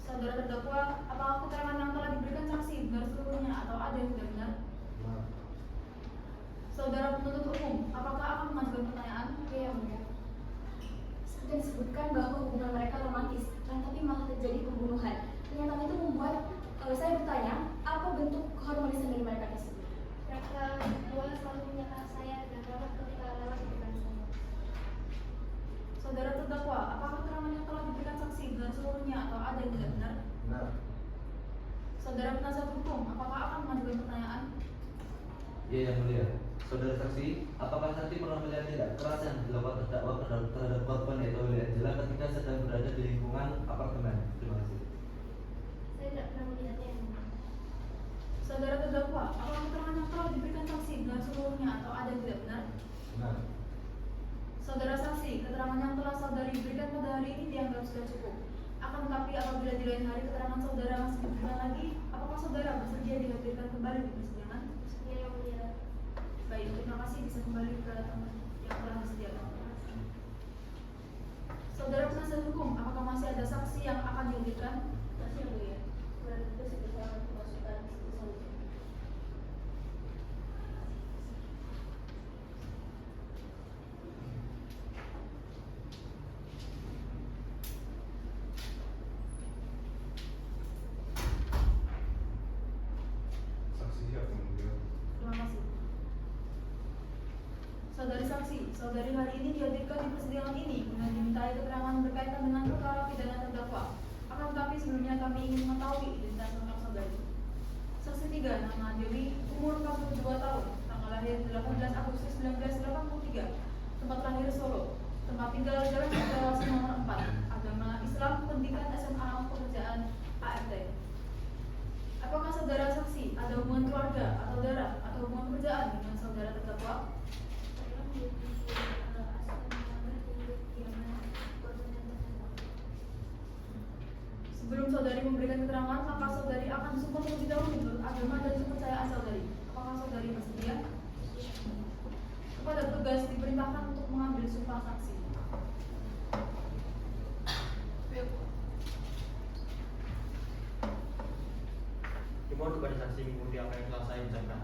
Saudara terdakwa, apakah keterangan yang telah diberikan saksi benar seluruhnya atau ada yang tidak benar? Benar. Saudara penuntut umum, apakah akan mengajukan pertanyaan? Iya, yang mulia. Seperti disebutkan bahwa hubungan mereka romantis, tapi malah terjadi pembunuhan. Pernyataan itu membuat saya bertanya, apa bentuk keharmonisan dari mereka tersebut? Mereka berdua selalu menyapa saya dan ramah ketika lewat di depan saya. Saudara terdakwa, apakah keterangan yang telah diberikan saksi benar seluruhnya atau ada yang tidak benar? Benar. Saudara penasihat hukum, apakah akan mengajukan pertanyaan? Iya, yang mulia. Saudara saksi, apakah saksi pernah melihat tindak keras yang dilakukan terdakwa terhadap korban yaitu Lili Angela ketika sedang berada di lingkungan apartemen? Terima kasih. Saya tidak pernah melihatnya yang mulia. Saudara terdakwa, apakah keterangan yang telah diberikan saksi benar seluruhnya atau ada yang tidak benar? Benar. Saudara saksi, keterangan yang telah saudari berikan pada hari ini dianggap sudah cukup. Akan tetapi apabila di lain hari keterangan saudara masih diberikan lagi, apakah saudara bersedia dihadirkan kembali di persidangan? Bersedia yang mulia. Baik, terima kasih, bisa kembali ke tempat yang telah disediakan. Saudara penasihat hukum, apakah masih ada saksi yang akan dihadirkan? Masih yang mulia. Berarti itu sebesar masukan keputusan. Saudari saksi, saudari hari ini dihadirkan di persidangan ini dengan dimintai keterangan berkaitan dengan perkara pidana terdakwa. Akan tetapi sebelumnya kami ingin mengetahui identitas lengkap saudari. Saksi 3, nama Dewi, umur 42 tahun, tanggal lahir 18 Agustus 1983, tempat lahir Solo, tempat tinggal Jalan Cendrawasih nomor 4, agama Islam, pendidikan SMA, pekerjaan ART. Apakah saudara saksi ada hubungan keluarga atau darah atau hubungan pekerjaan dengan saudara terdakwa? Sebelum saudari memberikan keterangan, maka saudari akan disumpah terlebih dahulu menurut agama dan kepercayaan saudari. Apakah saudari bersedia? Kepada petugas diperintahkan untuk mengambil sumpah saksi. Dimohon kepada saksi mengikuti apa yang telah saya ucapkan.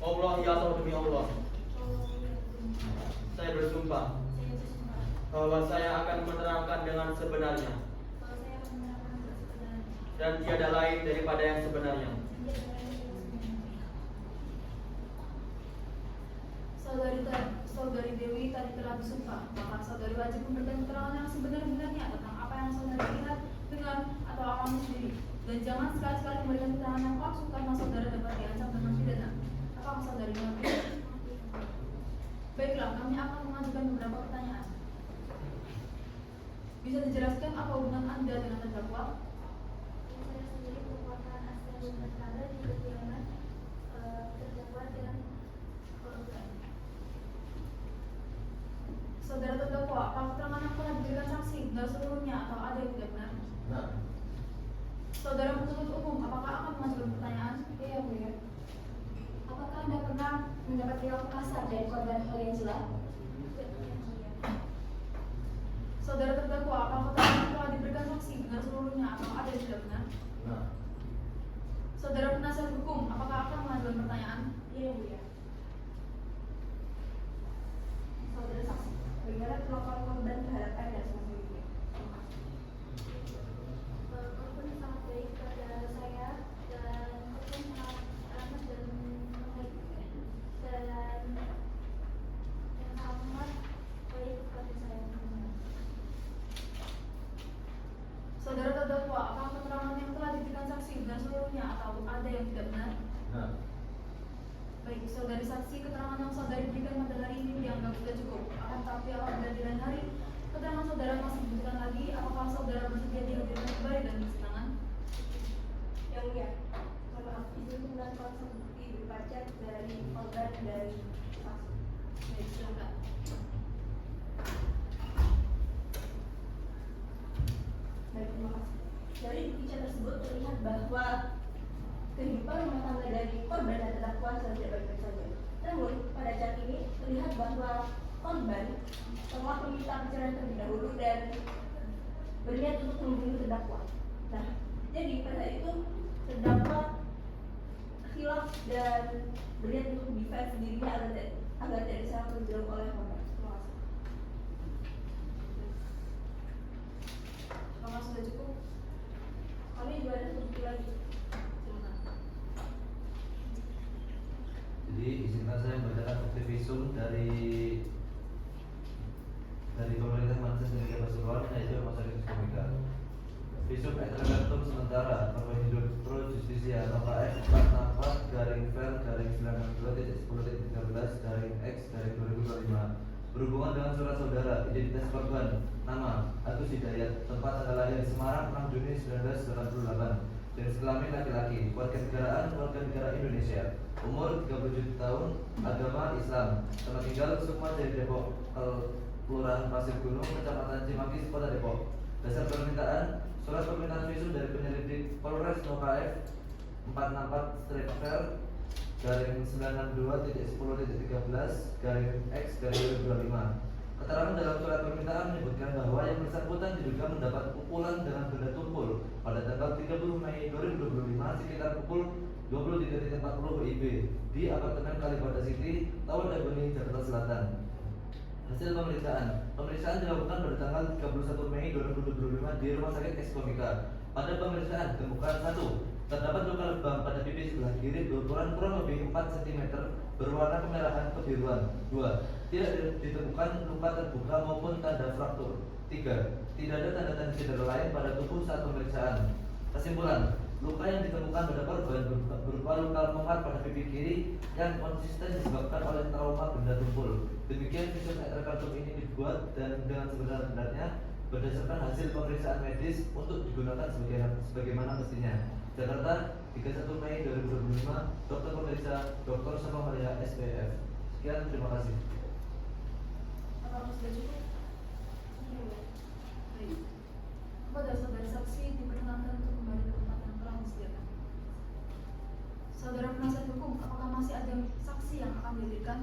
Allah ya Allah demi Allah. Saya bersumpah bahwa saya akan menerangkan dengan sebenarnya dan tiada lain daripada yang sebenarnya. Saudari Dewi tadi telah bersumpah, maka saudari wajib memberikan keterangan yang sebenar-benarnya tentang apa yang saudari lihat, dengar, atau alami sendiri. Dan jangan sekali-sekali memberikan keterangan yang palsu karena saudara dapat diancam dengan pidana. Apakah saudari mengerti? Baiklah, kami akan mengajukan beberapa pertanyaan. Bisa dijelaskan apa hubungan Anda dengan terdakwa? Saya sendiri merupakan asisten berkala di persidangan terdakwa dengan korban. Saudara terdakwa, apakah keterangan yang telah diberikan saksi benar seluruhnya atau ada yang tidak benar? Nah, Saudara penuntut umum, apakah akan mengajukan pertanyaan? Iya, Bu ya. Apakah Anda pernah mendapat perilaku kasar dari korban Valencia? Saudara terdakwa, apakah keterangan yang telah diberikan saksi benar seluruhnya atau ada yang tidak benar? nah, Saudara penasihat hukum, apakah akan mengajukan pertanyaan? Iya, Bu ya. Saudara saksi, bagaimana perlakuan korban terhadap Anda selama ini? Korban sangat baik pada saya dan korban sangat ramah dan baik dan yang sangat baik kepada saya. Saudara terdakwa, apakah keterangan yang telah diberikan saksi benar seluruhnya atau ada yang tidak benar? nah. Baik, saudari saksi, keterangan yang saudari berikan pada hari ini dianggap sudah cukup. Akan tetapi apabila di lain hari keterangan saudara masih dibutuhkan lagi, apakah saudara bersedia dihadirkan kembali dalam persidangan? Yang mulia, mohon maaf, izin menggunakan bukti berupa chat dari korban dan saksi. Baik, silakan. Baik, terima kasih. Dari bukti chat tersebut terlihat bahwa kehidupan rumah tangga dari korban dan terdakwa tidak baik-baik saja. Namun, pada chat ini terlihat bahwa korban telah meminta perceraian terlebih dahulu dan berniat untuk membunuh terdakwa. Nah, jadi pada itu terdakwa khilaf dan berniat untuk defense dirinya agar tidak diserang terlebih dahulu oleh korban. Terima kasih. Apakah sudah cukup? Kami juga ada satu bukti lagi. Silakan. Jadi izinkan saya membacakan bukti visum dari pemerintah Malaysia Sendiri Pasuruan, yaitu Rumah Sakit Komika. Visum et repertum sementara Pro Justisia Nova X 44 garing ver garing 92.10.13 garing X garing 2025 berhubungan dengan surat saudara, identitas korban, nama Agus Hidayat, tempat tanggal lahir Semarang 6 Juni 1998, jenis kelamin laki-laki, warganegara Indonesia, umur 37 tahun, agama Islam, tempat tinggal Sukma Jaya Depok, Kelurahan Pasir Gunung, Kecamatan Cimanggis, Kota Depok. Dasar permintaan, surat permintaan visum dari penyelidik Polres Nova F 464-ver garing 962.10.13 garing X garing 2025. Keterangan dalam surat permintaan menyebutkan bahwa yang bersangkutan diduga mendapat pukulan dengan benda tumpul pada tanggal 30 Mei 2025 sekitar pukul 23.40 WIB di apartemen Kalibata City, Tawon Dagoni, Jakarta Selatan. Hasil pemeriksaan dilakukan pada tanggal 31 Mei 2025 di Rumah Sakit X Komika. Pada pemeriksaan ditemukan 1. Terdapat luka lebam pada pipi sebelah kiri berukuran kurang lebih 4 cm berwarna kemerahan kebiruan. 2. Tidak ditemukan luka terbuka maupun tanda fraktur. 3. Tidak ada tanda-tanda cedera lain pada tubuh saat pemeriksaan. Kesimpulan, luka yang ditemukan pada korban berupa luka memar pada pipi kiri yang konsisten disebabkan oleh trauma benda tumpul. Demikian visum et repertum ini dibuat dan dengan sebenar-benarnya berdasarkan hasil pemeriksaan medis untuk digunakan sebagaimana mestinya. Jakarta, 31 Mei 2025, Dokter Pemeriksa Dr. Sama Maria SPF. Sekian, terima kasih. Apakah sudah cukup? Baik. Kepada saudara saksi diperkenankan untuk kembali ke tempat yang telah disediakan. Saudara penasihat hukum, apakah masih ada saksi yang akan dihadirkan?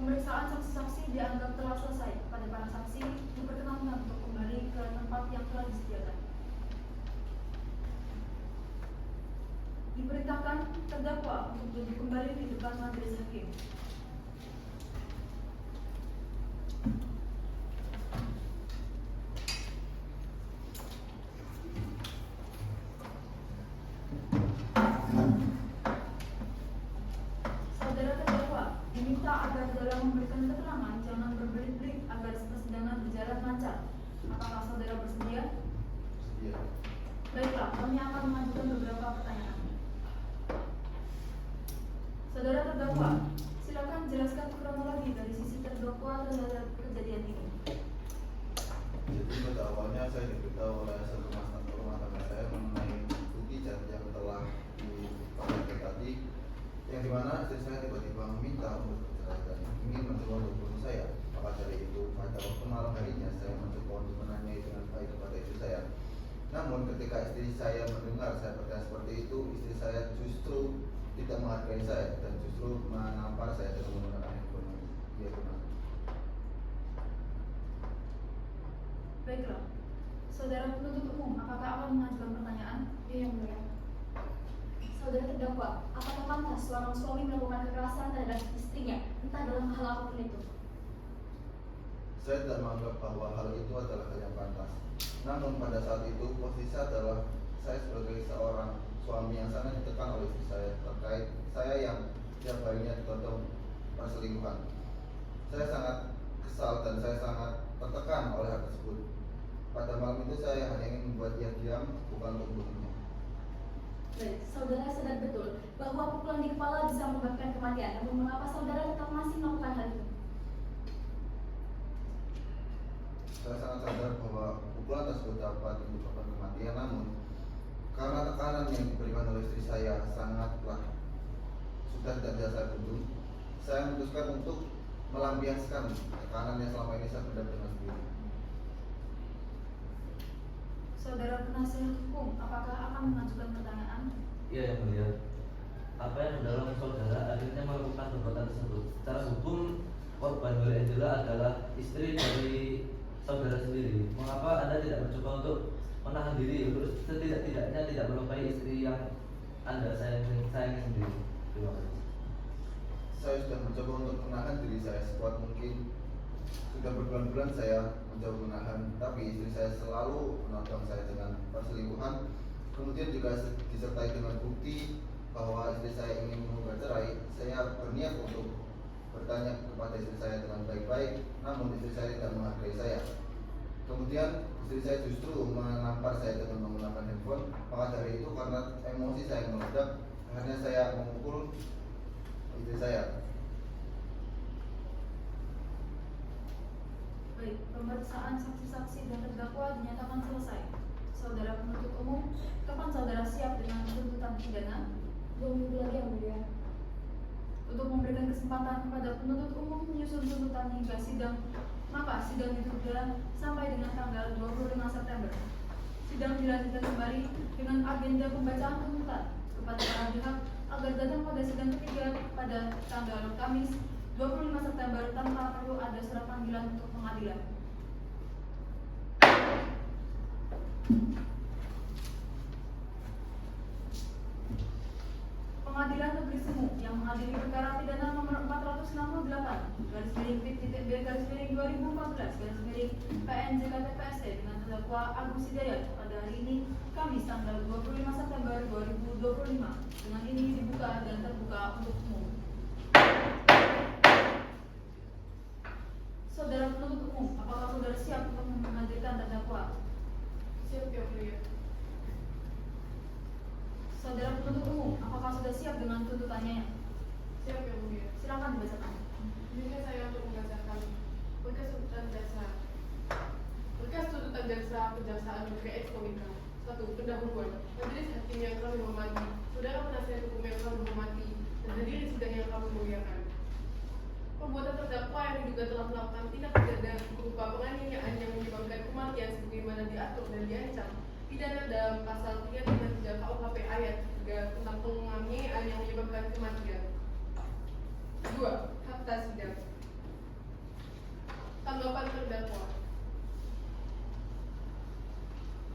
Pemeriksaan saksi-saksi dianggap telah selesai. Pada para saksi diperkenankan untuk kembali ke tempat yang telah disediakan. Diperintahkan terdakwa untuk duduk kembali di depan majelis hakim. Saudara terdakwa diminta agar dalam memberikan keterangan jangan berbelit-belit agar persidangan berjalan lancar. Apakah saudara bersedia? Iya. Baiklah, kami akan mengajukan beberapa pertanyaan. Saudara terdakwa, silakan jelaskan kronologi dari sisi terdakwa terhadap kejadian ini. Jadi pada awalnya saya diberitahu oleh hasil rumah tangga saya mengenai bukti yang telah dipakai tadi, yang dimana istri saya tiba-tiba meminta untuk bercerai dan ingin mencoba untuk bunuh saya. Maka dari itu pada waktu malam harinya saya mencoba untuk menanyai dengan baik kepada istri saya. Namun ketika istri saya mendengar saya bertanya seperti itu, istri saya justru tidak menghargai saya dan justru menampar saya dengan menggunakan handphone yang dia gunakan. Baiklah, saudara penuntut umum, apakah akan mengajukan pertanyaan? Iya, Yang Mulia. Saudara terdakwa, apakah pantas seorang suami melakukan kekerasan terhadap istrinya, entah dalam hal apapun itu? Saya tidak menganggap bahwa hal itu adalah hal yang pantas. Namun pada saat itu posisi adalah saya sebagai seorang suami yang sangat ditekan oleh istri saya terkait saya yang tiap harinya ditodong perselingkuhan. Saya sangat kesal dan saya sangat tertekan oleh hal tersebut. Pada malam itu saya hanya ingin membuat dia diam, bukan untuk membunuhnya. Baik, saudara sadar betul bahwa pukulan di kepala bisa menyebabkan kematian. Namun mengapa saudara tetap masih melakukan hal itu? Saya sangat sadar bahwa pukulan tersebut dapat menyebabkan kematian, namun karena tekanan yang diberikan oleh istri saya sangatlah sudah tidak bisa saya bendung, saya memutuskan untuk melampiaskan tekanan yang selama ini saya pendam dengan sendiri. Saudara penasihat hukum, apakah akan mengajukan pertanyaan? Iya, Yang Mulia. Apa yang mendorong saudara akhirnya melakukan perbuatan tersebut? Secara hukum, korban Maria Angela adalah istri dari saudara sendiri. Mengapa Anda tidak mencoba untuk menahan diri, terus setidak-tidaknya tidak melukai istri yang Anda sayangi sendiri? Terima kasih. Saya sudah mencoba untuk menahan diri saya sekuat mungkin. Sudah berbulan-bulan saya mencoba menahan, tapi istri saya selalu menodong saya dengan perselingkuhan. Kemudian juga disertai dengan bukti bahwa istri saya ingin menggugat cerai. Saya berniat untuk bertanya kepada istri saya dengan baik-baik, namun istri saya tidak menghargai saya. Kemudian istri saya justru menampar saya dengan menggunakan handphone. Maka dari itu karena emosi saya meledak, akhirnya saya memukul istri saya. Baik, pemeriksaan saksi-saksi dan terdakwa dinyatakan selesai. Saudara penuntut umum, kapan saudara siap dengan tuntutan pidana? 2 minggu lagi, Yang Mulia. Untuk memberikan kesempatan kepada penuntut umum menyusun tuntutan hingga sidang, maka sidang ditunda sampai dengan tanggal 25 September. Sidang dilanjutkan kembali dengan agenda pembacaan tuntutan kepada para pihak agar datang pada sidang ketiga pada tanggal Kamis 25 September tanpa perlu ada surat panggilan untuk pengadilan. Pengadilan Negeri Semu yang mengadili perkara pidana nomor 468/P/2014/PNJKTPSD dengan terdakwa Agus Hidayat pada hari ini Kamis tanggal 25 September 2025. Dengan ini dibuka dan terbuka untuk umum. Saudara penuntut umum, apakah saudara siap untuk menghadirkan terdakwa? Siap, Yang Mulia. Saudara penuntut umum, apakah sudah siap dengan tuntutannya? Siap, Yang Mulia. Silakan dibacakan. Izinkan saya untuk membacakan berkas tuntutan jaksa. Berkas tuntutan jaksa Kejaksaan Negeri X Komika. 1. Pendahuluan. Majelis Hakim yang kami hormati, saudara penasihat hukum yang kami hormati, dan hadirin sidang yang kami muliakan. Perbuatan terdakwa yang diduga telah melakukan tindak pidana berupa penganiayaan yang menyebabkan kematian sebagaimana diatur dan diancam pidana dalam pasal 333 KUHP ayat 3 tentang penganiayaan yang menyebabkan kematian. 2. Fakta sidang. Tanggapan terdakwa.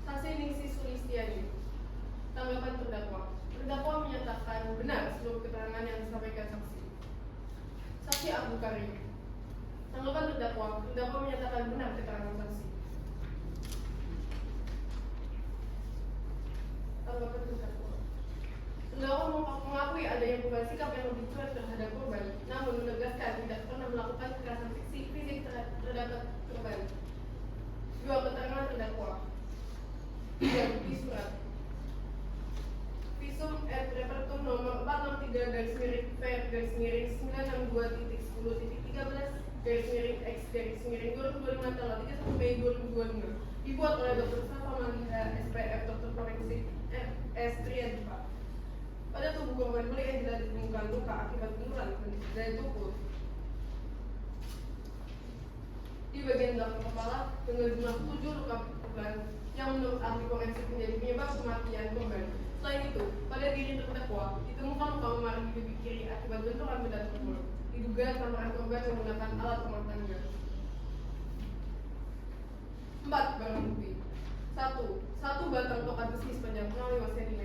Saksi Ningsih Sulistiani. Tanggapan terdakwa. Terdakwa menyatakan benar seluruh keterangan yang disampaikan saksi. Saksi Abdul Karim. Tanggapan terdakwa. Terdakwa menyatakan benar keterangan saksi. Tanggapan terdakwa. Terdakwa mengakui adanya perubahan sikap yang lebih cuek terhadap korban, namun menegaskan tidak pernah melakukan kekerasan fisik terhadap korban. 2. Keterangan terdakwa. 3. Bukti surat. Visum et repertum nomor 463/PF-10-2.10-2 tanggal 31 Mei 2025 dibuat oleh Dr. Safa Maliha SPF Dr. Forensik RS Triadipa. Pada tubuh korban Holi Angela ditemukan luka akibat benturan dari tubuh di bagian belakang kepala dengan jumlah 7 luka pukulan yang menurut ahli forensik menjadi penyebab kematian korban. Selain itu, pada diri terdakwa ditemukan luka memar di pipi kiri akibat benturan benda tubuh. Diduga tamparan korban menggunakan alat rumah tangga. 4. Barang bukti. 1 batang tongkat besi sepanjang 5 cm.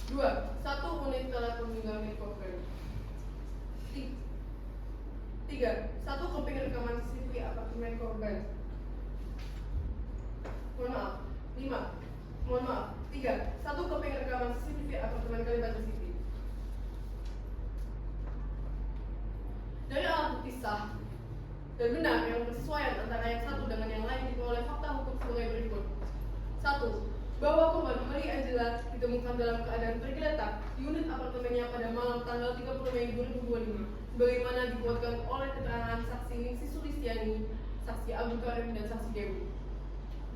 2. 1 unit alat penunggang milik korban. 3. 1 keping rekaman CCTV apartemen korban. Mohon maaf. 3. 1 keping rekaman CCTV apartemen Kalibata City. Dari alat bukti sah dan benar yang bersesuaian antara yang satu dengan yang lain diperoleh fakta hukum sebagai berikut. 1. Bahwa korban Holi Angela ditemukan dalam keadaan tergeletak di unit apartemennya pada malam tanggal 30 Mei 2025, sebagaimana dikuatkan oleh keterangan saksi Ningsih Sulistiani, saksi Abdul Karim, dan saksi Dewi.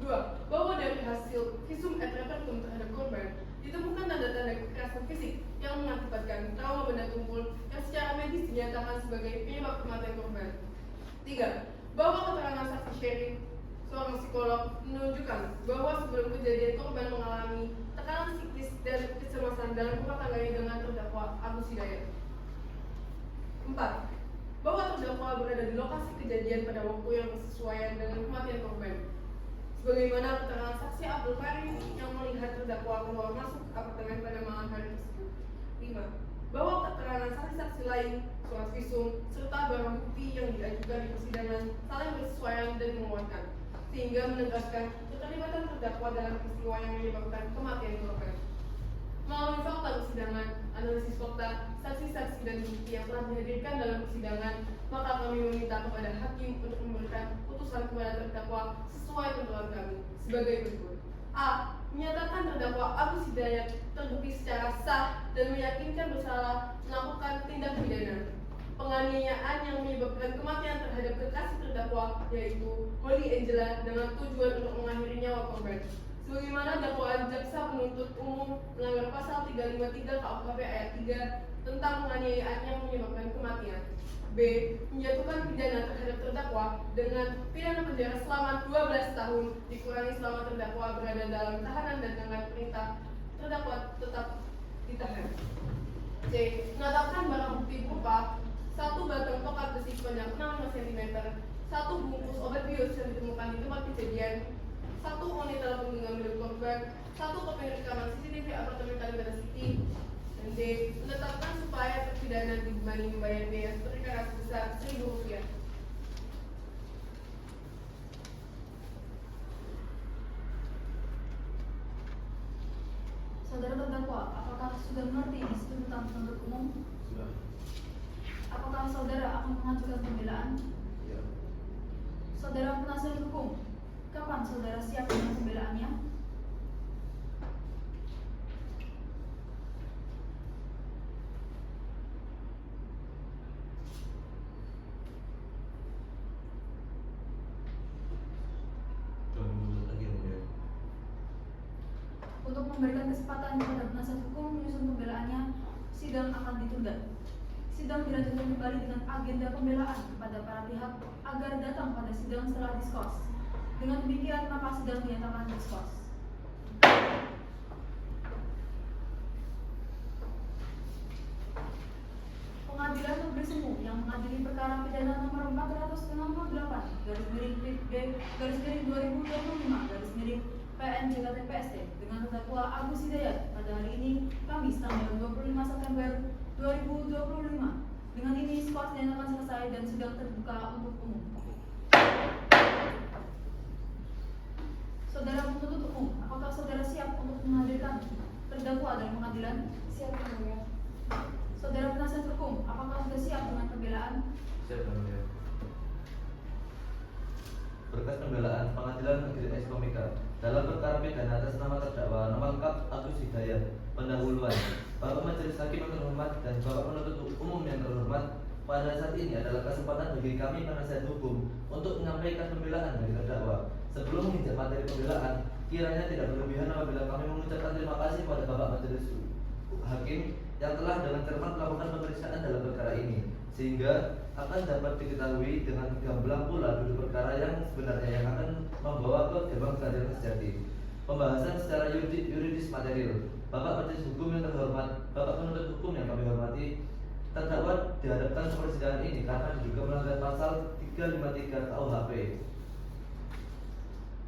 2. Bahwa dari hasil visum et repertum terhadap korban ditemukan tanda-tanda kekerasan fisik yang mengakibatkan trauma benda tumpul yang secara medis dinyatakan sebagai penyebab kematian korban. 3. Bahwa keterangan saksi Sherry, seorang psikolog, menunjukkan bahwa sebelum kejadian korban mengalami tekanan psikis dan kecemasan dalam rumah tangganya dengan terdakwa Agus Hidayat. 4. Bahwa terdakwa berada di lokasi kejadian pada waktu yang bersesuaian dengan kematian korban, sebagaimana keterangan saksi Abdul Karim yang melihat terdakwa keluar masuk apartemen pada malam hari tersebut. 5. Bahwa keterangan saksi-saksi lain, surat visum, serta barang bukti yang diajukan di persidangan saling bersesuaian dan menguatkan, sehingga menegaskan keterlibatan terdakwa dalam peristiwa yang menyebabkan kematian korban. Melalui fakta persidangan, analisis fakta, saksi-saksi dan bukti yang telah dihadirkan dalam persidangan, maka kami meminta kepada hakim untuk memberikan putusan kepada terdakwa sesuai tuntutan kami sebagai berikut. A. Menyatakan terdakwa Agus Hidayat terbukti secara sah dan meyakinkan bersalah melakukan tindak pidana penganiayaan yang menyebabkan kematian terhadap kekasih terdakwa, yaitu Holi Angela, dengan tujuan untuk mengakhiri nyawa korban, sebagaimana dakwaan jaksa penuntut umum melanggar pasal 353 KUHP ayat 3 tentang penganiayaan yang menyebabkan kematian. B. Menjatuhkan pidana terhadap terdakwa dengan pidana penjara selama 12 tahun dikurangi selama terdakwa berada dalam tahanan dan dengan perintah terdakwa tetap ditahan. C. Menetapkan barang bukti berupa 1 batang tongkat besi sepanjang 65 cm, 1 bungkus obat bius yang ditemukan di tempat kejadian, 1 unit alat penunggang milik korban korban 1 kopi rekaman CCTV apartemen Kalibata City, dan D. Menetapkan supaya terpidana dibebani membayar biaya perkara sebesar Rp1.000. Saudara terdakwa, apakah sudah mengerti isu tentang penuntut umum? Sudah. Apakah saudara akan mengajukan pembelaan? Ya. Saudara penasihat hukum, kapan saudara siap dengan pembelaannya? Untuk memberikan kesempatan kepada penasihat hukum menyusun pembelaannya, sidang akan ditunda. Sidang dilanjutkan kembali dengan agenda pembelaan kepada para pihak agar datang pada sidang setelah diskors. Dengan demikian, maka sidang dinyatakan diskors. Pengadilan Negeri Semu yang mengadili perkara pidana nomor 468/B/2025 PNJKTPST dengan terdakwa Agus Hidayat pada hari ini Kamis tanggal 25 September 2025. Dengan ini skors dinyatakan selesai dan sidang terbuka untuk umum. Saudara penuntut umum, apakah saudara siap untuk menghadirkan terdakwa dalam pengadilan? Siap, Yang Mulia. Saudara penasihat hukum, apakah sudah siap dengan pembelaan? Siap, Yang Mulia. Berkas pembelaan Pengadilan Negeri Ekskomika dalam perkara pidana atas nama terdakwa nomor lengkap Agus Hidayat. Pendahuluan, Bapak Majelis Hakim yang terhormat dan Bapak Penuntut Umum yang terhormat, pada saat ini adalah kesempatan bagi kami penasihat hukum untuk menyampaikan pembelaan bagi terdakwa. Sebelum menginjak materi pembelaan, kiranya tidak berlebihan apabila kami mengucapkan terima kasih kepada Bapak Majelis Hakim yang telah dengan cermat melakukan pemeriksaan dalam perkara ini, sehingga akan dapat diketahui dengan gamblang pula duduk perkara yang sebenarnya yang akan membawa ke gerbang keadilan sejati. Pembahasan secara yuridis material. Bapak Majelis Hukum yang terhormat, Bapak Penuntut Hukum yang kami hormati, terdakwa dihadapkan ke persidangan ini karena diduga melanggar pasal 353 KUHP.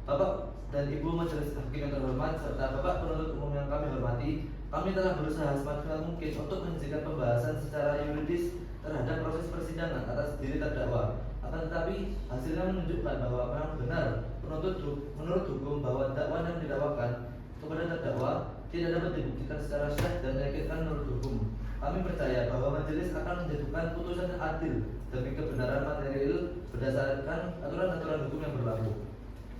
Bapak dan Ibu Majelis Hakim yang terhormat serta Bapak Penuntut Umum yang kami hormati, kami telah berusaha semaksimal mungkin untuk menyajikan pembahasan secara yuridis terhadap proses persidangan atas diri terdakwa. Akan tetapi hasilnya menunjukkan bahwa memang benar menurut hukum bahwa dakwaan yang didakwakan kepada terdakwa tidak dapat dibuktikan secara sah dan meyakinkan menurut hukum. Kami percaya bahwa majelis akan menjatuhkan putusan yang adil demi kebenaran material berdasarkan aturan-aturan hukum yang berlaku.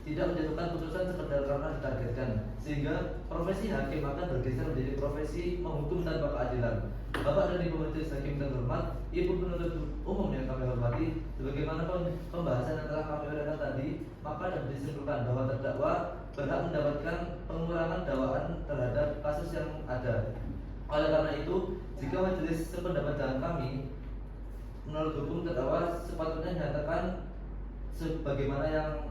Tidak menjatuhkan putusan sekedar karena ditargetkan, sehingga profesi hakim akan bergeser menjadi profesi menghukum tanpa keadilan. Bapak dan Ibu Majelis Hakim terhormat, Ibu Penuntut Umum yang kami hormati, sebagaimana pembahasan yang telah kami uraikan tadi, maka dapat disimpulkan bahwa terdakwa berhak mendapatkan pengurangan dakwaan terhadap kasus yang ada. Oleh karena itu, jika majelis sependapat dengan kami, menurut hukum terdakwa sepatutnya dinyatakan sebagaimana yang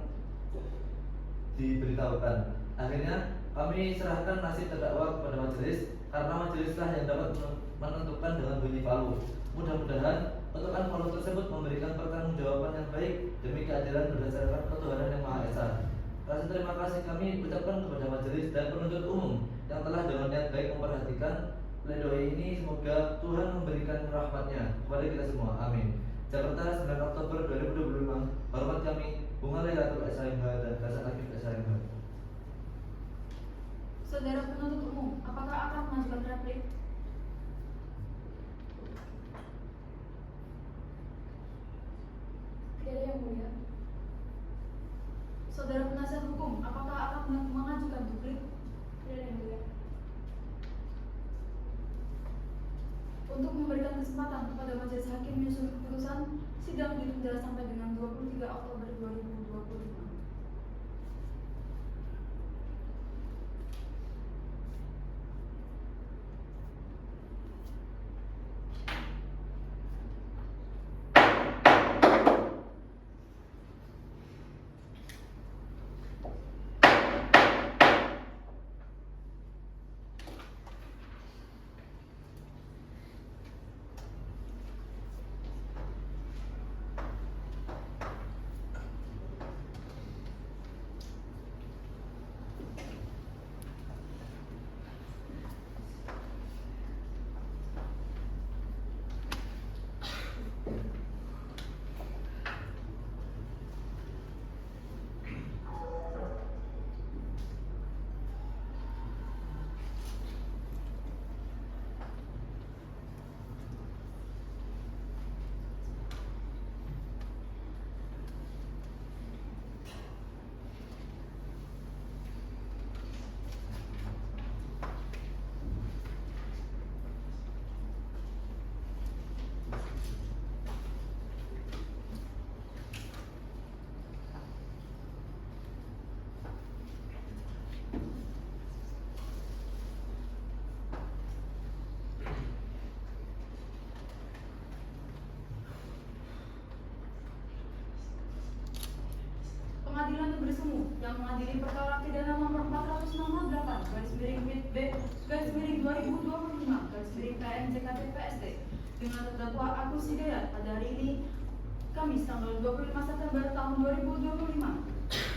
diberitahukan. Akhirnya kami serahkan nasib terdakwa kepada majelis karena majelislah yang dapat menentukan dengan bunyi palu. Mudah-mudahan ketukan palu tersebut memberikan pertanggungjawaban yang baik demi keadilan berdasarkan ketuhanan yang Maha Esa. Rasa terima kasih kami ucapkan kepada majelis dan penuntut umum yang telah dengan niat baik memperhatikan pledoi ini. Semoga Tuhan memberikan rahmatnya kepada kita semua. Amin. Jakarta, 9 Oktober 2025. Hormat kami Bunga Lailatul SHMH dan Kasat Hakim SHMH. Saudara penuntut umum, apakah akan mengajukan replik? Tidak, Yang Mulia. Saudara penasihat hukum, apakah akan mengajukan duplik? Tidak, Yang Mulia. Untuk memberikan kesempatan kepada majelis hakim menyusun keputusan, sidang ditunda sampai dengan 23 Oktober 2025. mengadili perkara pidana nomor 468/B/2025/PN/JKT-PST dengan terdakwa Agus Hidayat pada hari ini Kamis tanggal 25 September tahun 2025.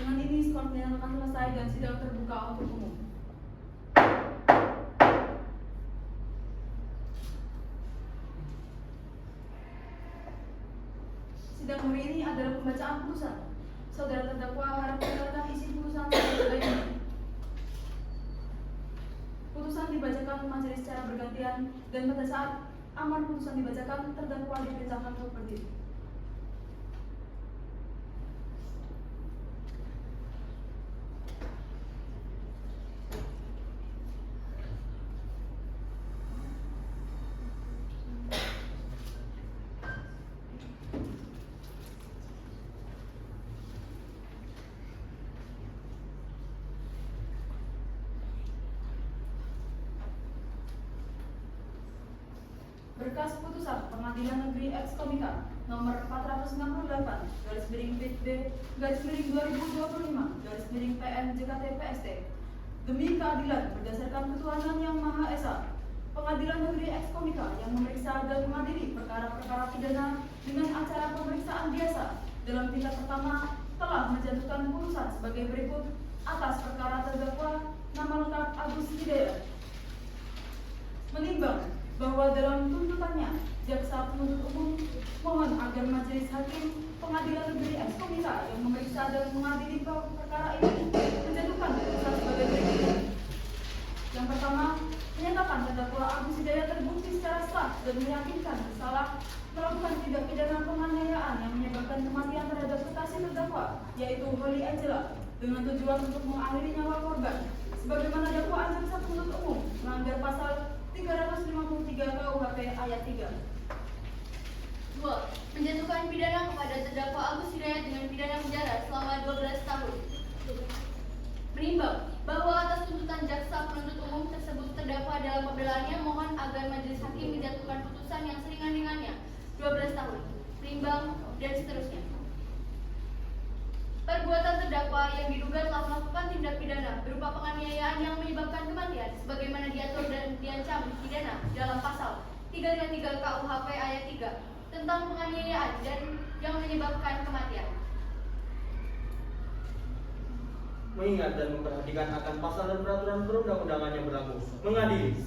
Dengan ini skor dinyatakan selesai dan sidang terbuka untuk umum. Sidang hari ini adalah pembacaan putusan. Saudara terdakwa harap mendengarkan isi putusan sebagai ini. Putusan dibacakan majelis secara bergantian dan pada saat amar putusan dibacakan terdakwa diperintahkan untuk berdiri. Berkas putusan Pengadilan Negeri Ekskomika nomor 468/B/2025/PN/JKT-PST demi keadilan berdasarkan ketuhanan yang Maha Esa. Pengadilan Negeri Ekskomika yang memeriksa dan mengadili perkara-perkara pidana dengan acara pemeriksaan biasa dalam tingkat pertama telah menjatuhkan putusan sebagai berikut atas perkara terdakwa nama lengkap Agus Hidayat. Menimbang bahwa dalam tuntutannya jaksa penuntut umum mohon agar majelis hakim Pengadilan Negeri Ekskomika yang memeriksa dan mengadili perkara ini menjatuhkan putusan sebagai berikut. Yang pertama, menyatakan terdakwa Agus Hidayat terbukti secara sah dan meyakinkan bersalah melakukan tindak pidana penganiayaan yang menyebabkan kematian terhadap kekasih terdakwa, yaitu Holly Angela, dengan tujuan untuk mengakhiri nyawa korban, sebagaimana dakwaan jaksa penuntut umum melanggar pasal 353 KUHP ayat 3. 2. Menjatuhkan pidana kepada terdakwa Agus Hidayat dengan pidana penjara selama 12 tahun. Menimbang bahwa atas tuntutan jaksa penuntut umum tersebut terdakwa dalam pembelaannya mohon agar majelis hakim menjatuhkan putusan yang seringan-ringannya 12 tahun. Menimbang dan seterusnya. Perbuatan terdakwa yang diduga telah melakukan tindak pidana berupa penganiayaan yang menyebabkan kematian sebagaimana diatur dan diancam pidana dalam pasal 353 KUHP ayat 3 tentang penganiayaan dan yang menyebabkan kematian. Mengingat dan memperhatikan akan pasal dan peraturan perundang-undangan yang berlaku. Mengadili 1.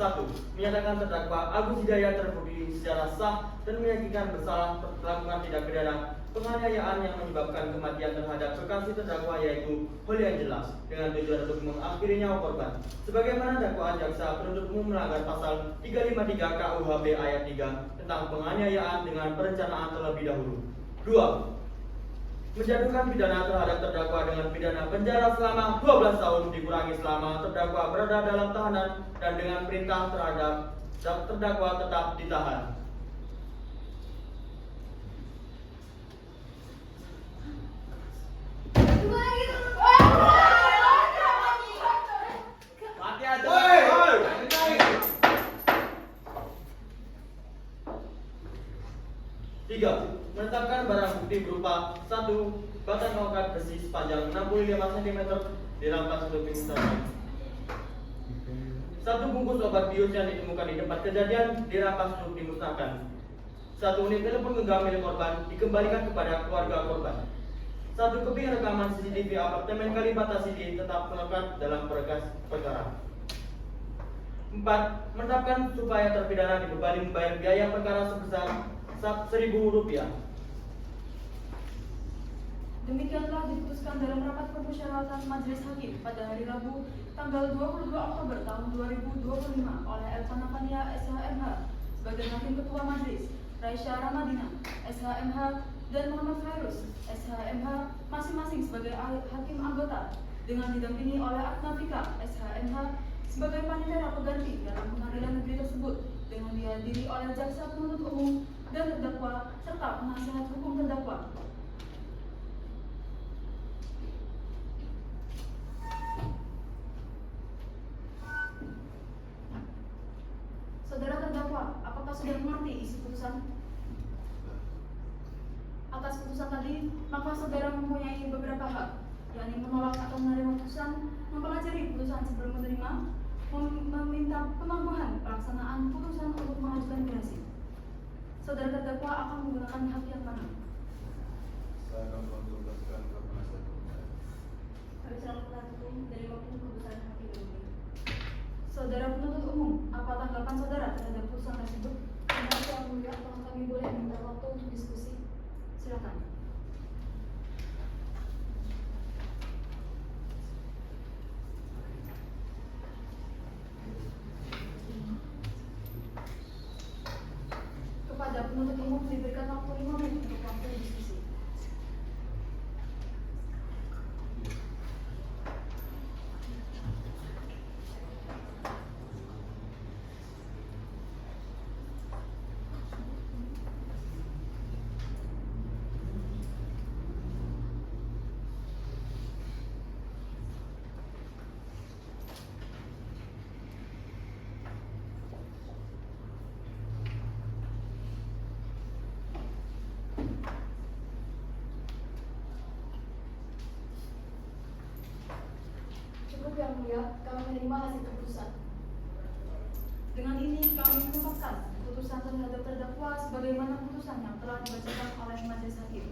Menyatakan terdakwa Agus Hidayat terbukti secara sah dan meyakinkan bersalah melakukan tindak pidana penganiayaan yang menyebabkan kematian terhadap kekasih terdakwa yaitu Holly Angela dengan tujuan untuk mengakhiri nyawa korban. Sebagaimana dakwaan jaksa penuntut umum melanggar pasal 353 KUHP ayat 3 tentang penganiayaan dengan perencanaan terlebih dahulu. 2. Menjatuhkan pidana terhadap terdakwa dengan pidana penjara selama 12 tahun dikurangi selama terdakwa berada dalam tahanan dan dengan perintah terhadap terdakwa tetap ditahan. Mati aja. Tiga, menetapkan barang bukti berupa 1. Batang tongkat besi sepanjang 65 cm dirampas untuk dimusnahkan. 1 bungkus obat bius yang ditemukan di tempat kejadian dirampas untuk dimusnahkan. 1 unit telepon genggam milik korban dikembalikan kepada keluarga korban. 1 keping rekaman CCTV apartemen Kalibata City tetap melekat dalam berkas perkara. 4. Menetapkan supaya terpidana dibebani membayar biaya perkara sebesar Rp1.000. Demikianlah diputuskan dalam rapat permusyawaratan Majelis Hakim pada hari Rabu tanggal 22 Oktober tahun 2025 oleh Elvan Navania SHMH sebagai Hakim Ketua Majelis, Raisya Ramadina SHMH dan Muhammad Fairuz SHMH masing-masing sebagai Hakim Anggota dengan didampingi oleh Aknafika SHMH sebagai panitia pengganti dalam pengadilan negeri tersebut dengan dihadiri oleh jaksa penuntut umum dan terdakwa serta penasihat hukum terdakwa. Saudara terdakwa, apakah sudah mengerti isi putusan? Atas putusan tadi, maka saudara mempunyai beberapa hak. yakni menolak atau menerima putusan, mempelajari putusan sebelum menerima, meminta penambahan pelaksanaan putusan untuk mengajukan gerasi. Saudara terdakwa akan menggunakan hak yang mana? Saya akan konsultasikan ke penasihat hukum saya. Kami selaku penasihat hukum menerima keputusan hakim yang mulia. Saudara penuntut umum, apa tanggapan saudara terhadap putusan tersebut? Benar yang mulia, apakah kami boleh minta waktu untuk diskusi? Silakan. Kepada penuntut umum diberikan waktu 5 menit untuk waktu diskusi. Cukup yang mulia, kami menerima hasil keputusan. Dengan ini kami menetapkan putusan terhadap terdakwa sebagaimana putusan yang telah dibacakan oleh majelis hakim.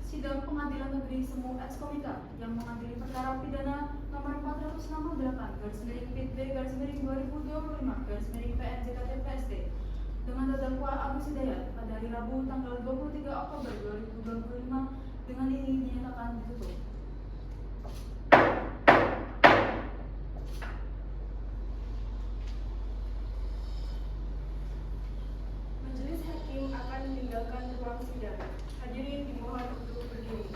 Sidang Pengadilan Negeri Semu Ekskomika yang mengadili perkara pidana nomor 468/2025/2025/PNJKT-PST dengan terdakwa Agus Hidayat pada hari Rabu tanggal 23 Oktober 2025 dengan ini dinyatakan ditutup. Majelis hakim akan meninggalkan ruang sidang. Hadirin dimohon untuk berdiri.